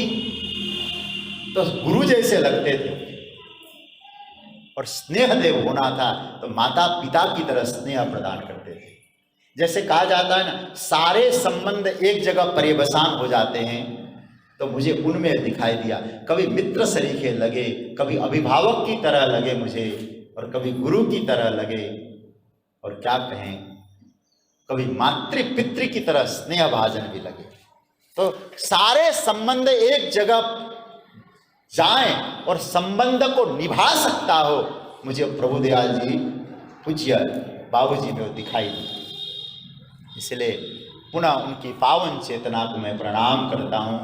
A: तो गुरु जैसे लगते थे, और स्नेह देव होना था तो माता पिता की तरह स्नेह प्रदान करते थे। जैसे कहा जाता है ना, सारे संबंध एक जगह पर्यवसान हो जाते हैं, तो मुझे उनमें दिखाई दिया। कभी मित्र सरीखे लगे, कभी अभिभावक की तरह लगे मुझे, और कभी गुरु की तरह लगे, और क्या कहें, कभी मातृ पितृ की तरह स्नेह भाजन भी लगे। तो सारे संबंध एक जगह जाएं और संबंध को निभा सकता हो, मुझे प्रभुदयाल जी पूज्य बाबूजी में दिखाई दी। इसलिए पुनः उनकी पावन चेतना को मैं प्रणाम करता हूँ।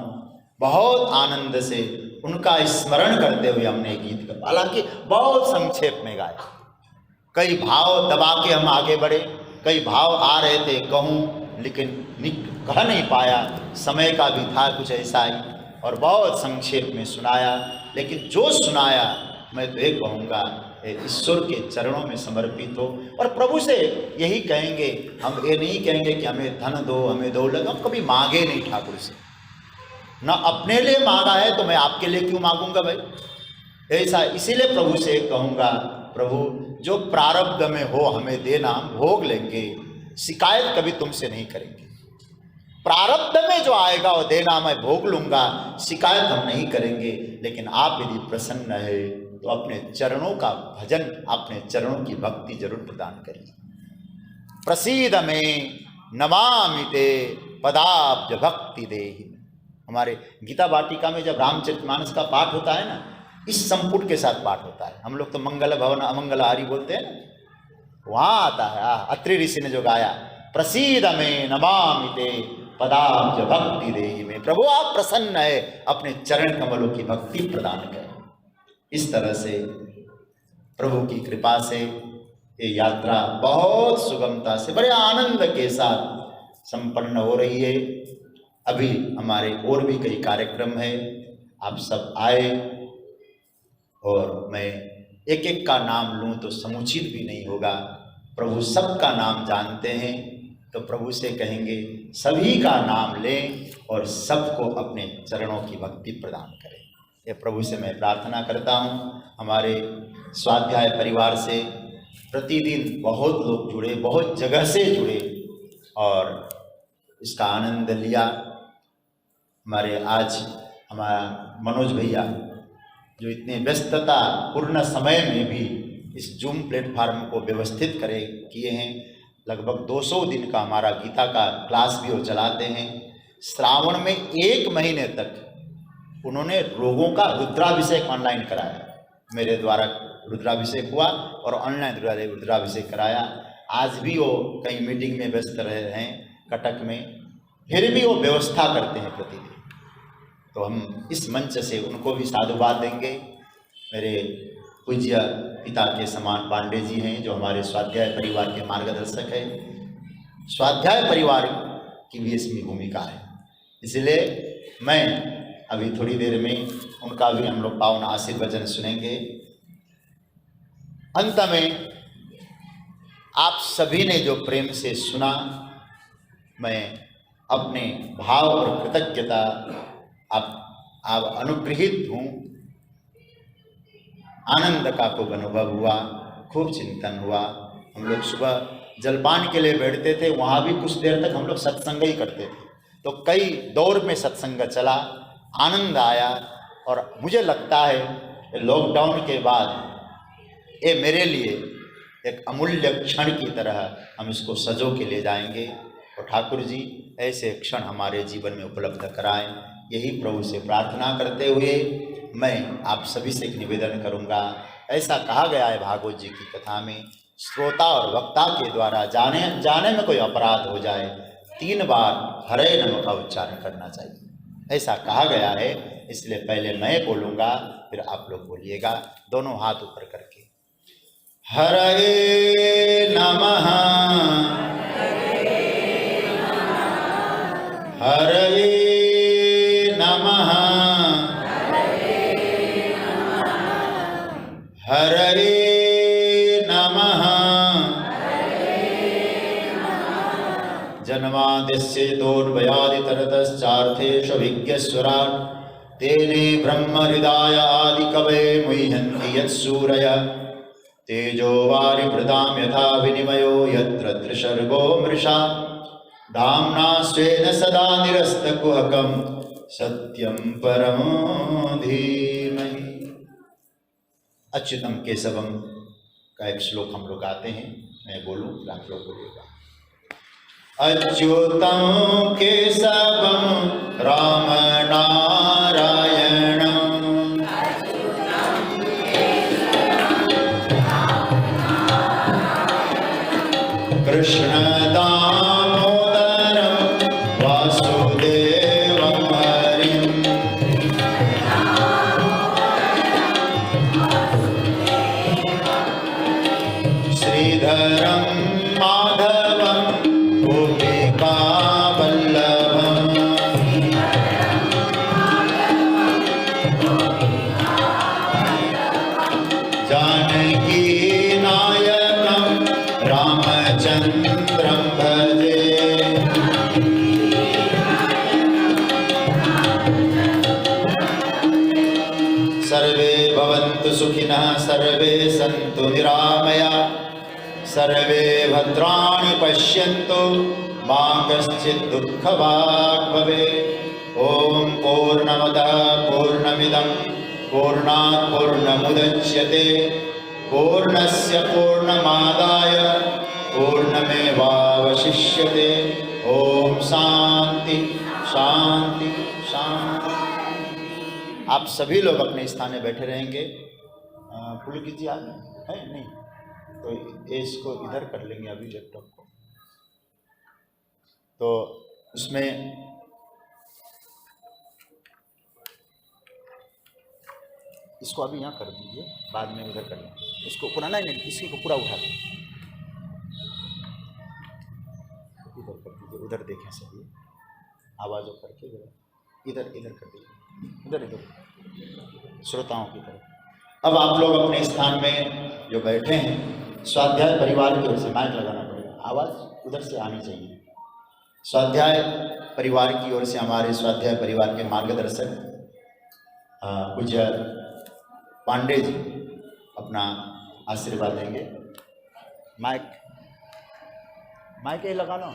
A: बहुत आनंद से उनका स्मरण करते हुए हमने गीत का, हालांकि बहुत संक्षेप में गाया, कई भाव दबा के हम आगे बढ़े, कई भाव आ रहे थे, कहूँ लेकिन कह नहीं पाया, समय का भी था कुछ ऐसा ही, और बहुत संक्षेप में सुनाया। लेकिन जो सुनाया मैं तो एक कहूँगा, ईश्वर के चरणों में समर्पित हो। और प्रभु से यही कहेंगे, हम ये नहीं कहेंगे कि हमें धन दो, हमें दौलत, हम कभी मांगे नहीं ठाकुर से, ना अपने लिए मांगा है तो मैं आपके लिए क्यों मांगूंगा भाई, ऐसा। इसीलिए प्रभु से कहूँगा, प्रभु जो प्रारब्ध में हो हमें देना, भोग लेंगे, शिकायत कभी तुमसे नहीं करेंगे। प्रारब्ध में जो आएगा वो देना मैं भोग लूंगा, शिकायत हम नहीं करेंगे। लेकिन आप यदि प्रसन्न है तो अपने चरणों का भजन, अपने चरणों की भक्ति जरूर प्रदान करिए। प्रसीद में नमामि ते पदाब्ज भक्ति देहि। हमारे गीता वाटिका में जब रामचरितमानस का पाठ होता है ना, इस संपुट के साथ पाठ होता है। हम लोग तो मंगल भवन अमंगल हारी बोलते हैं ना, वहां आता है अत्रि ऋषि ने जो गाया, प्रसीद में नमामि ते पदाब्ज भक्ति देहि में। प्रभु आप प्रसन्न है, अपने चरण कमलों की भक्ति प्रदान करें। इस तरह से प्रभु की कृपा से ये यात्रा बहुत सुगमता से, बड़े आनंद के साथ संपन्न हो रही है। अभी हमारे और भी कई कार्यक्रम है, आप सब आए, और मैं एक एक का नाम लूं तो समुचित भी नहीं होगा। प्रभु सबका नाम जानते हैं, तो प्रभु से कहेंगे सभी का नाम लें और सबको अपने चरणों की भक्ति प्रदान करें। ये प्रभु से मैं प्रार्थना करता हूँ। हमारे स्वाध्याय परिवार से प्रतिदिन बहुत लोग जुड़े, बहुत जगह से जुड़े और इसका आनंद लिया। हमारे आज हमारा मनोज भैया जो इतने व्यस्तता पूर्ण समय में भी इस जूम प्लेटफार्म को व्यवस्थित किए हैं। लगभग 200 दिन का हमारा गीता का क्लास भी वो चलाते हैं। श्रावण में 1 महीने तक उन्होंने रोगों का रुद्राभिषेक ऑनलाइन कराया। मेरे द्वारा रुद्राभिषेक हुआ और ऑनलाइन रुद्राभिषेक कराया। आज भी वो कई मीटिंग में व्यस्त रहे हैं कटक में, फिर भी वो व्यवस्था करते हैं प्रतिदिन। तो हम इस मंच से उनको भी साधुवाद देंगे। मेरे पूज्य पिता के समान पांडे जी हैं, जो हमारे स्वाध्याय परिवार के मार्गदर्शक हैं। स्वाध्याय परिवार की भी इसमें भूमिका है, इसलिए मैं अभी थोड़ी देर में उनका भी हम लोग पावन आशीर्वचन सुनेंगे। अंत में आप सभी ने जो प्रेम से सुना, मैं अपने भाव और कृतज्ञता आप अनुग्रहित हूँ। आनंद का खूब अनुभव हुआ, खूब चिंतन हुआ। हम लोग सुबह जलपान के लिए बैठते थे, वहाँ भी कुछ देर तक हम लोग सत्संग ही करते थे। तो कई दौर में सत्संग चला, आनंद आया। और मुझे लगता है लॉकडाउन के बाद ये मेरे लिए एक अमूल्य क्षण की तरह हम इसको सजो के ले जाएंगे। और ठाकुर जी ऐसे क्षण हमारे जीवन में उपलब्ध कराएं, यही प्रभु से प्रार्थना करते हुए मैं आप सभी से एक निवेदन करूंगा। ऐसा कहा गया है भागवत जी की कथा में, श्रोता और वक्ता के द्वारा जाने में कोई अपराध हो जाए 3 बार हरे नमः का उच्चारण करना चाहिए, ऐसा कहा गया है। इसलिए पहले मैं बोलूँगा, फिर आप लोग बोलिएगा, दोनों हाथ ऊपर करके। हरे नमः हरे नमः हरे नमः जन्माद्यस्य तोर्भयादितरतश्चार्थेष्वभिज्ञस्वराट् तेने ब्रह्महृदाय आदिकवये मुह्यन्ति यत्सूरयः तेजो वारिभृतां यथा विनिमयो यत्र त्रिसर्गो मृषा धाम्ना स्वेन सदा निरस्तकुहकं सत्यं परमो धीमहि। अच्युतम केशवम का एक श्लोक हम लोग गाते हैं, मैं बोलूं फिर आप लोग बोलिएगा। अच्युतम केशवम राम नारायण कृष्ण दामोदर वासुदेव हरिं श्रीधरं माधवं गोपिका सर्वे भद्राणि पश्यन्तु मा कश्चित् दुःखभाग् भवेत्। ओम पूर्णमदः पूर्णमिदं पूर्णात् पूर्णमुदच्यते पूर्णस्य पूर्णमादाय पूर्णमेवावशिष्यते। ओम शांति शांति शांति। आप सभी लोग अपने स्थान में बैठे रहेंगे। पुलकित जी आ गए हैं नहीं तो इसको इधर कर लेंगे अभी लैपटॉप को, तो उसमें इसको अभी यहाँ कर दीजिए, बाद में उधर कर लेंगे इसको पूरा। नहीं इसी को पूरा उठा दें, इधर कर दीजिए, उधर देखें सभी आवाज़ करके इधर इधर कर दीजिए, इधर इधर श्रोताओं की तरफ। अब आप लोग अपने स्थान में जो बैठे हैं, स्वाध्याय परिवार की ओर से माइक लगाना पड़ेगा, आवाज़ उधर से आनी चाहिए। स्वाध्याय परिवार की ओर से हमारे स्वाध्याय परिवार के मार्गदर्शक पूज्य पांडे जी अपना आशीर्वाद देंगे। माइक ये लगा लो,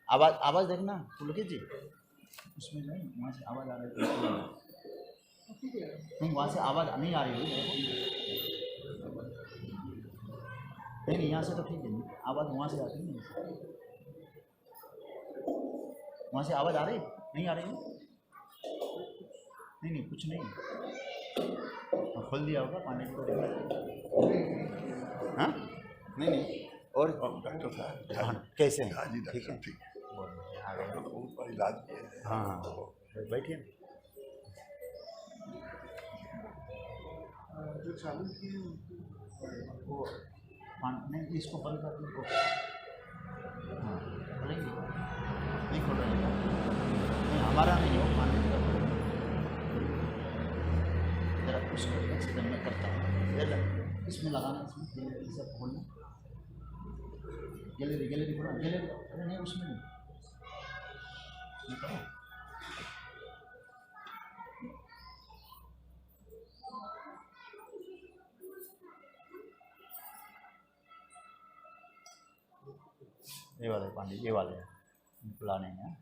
A: आवाज़ देखना पुलकित जी, उसमें नहीं वहाँ से आवाज़ आ रही है, नहीं वहाँ से आवाज़ नहीं आ रही है, नहीं यहाँ से तो ठीक है, आवाज़ वहाँ से आती है, वहाँ से आवाज़ आ रही नहीं आ रही है? नहीं कुछ नहीं, खोल दिया होगा पानी को। हाँ नहीं और
B: डॉक्टर साहब
A: कैसे हैं?
B: ठीक है ठीक है, इलाज किए।
A: हाँ बैठिए।
B: जो चालू किए
A: वो नहीं इसको बंद कर दो। हाँ खोलेंगे नहीं खोल रहे हैं, नहीं हमारा नहीं हो पानी का, जरा उसको एक सेकंड में करता हूँ, इसमें लगाना, इसमें सब खोलना, गैलरी बोला गैलरी, अरे नहीं उसमें नहीं करो। ये वाले पांडे, ये वाले बुलाने हैं।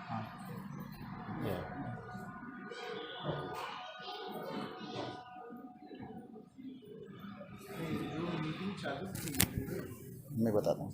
A: हाँ मैं बताता हूँ।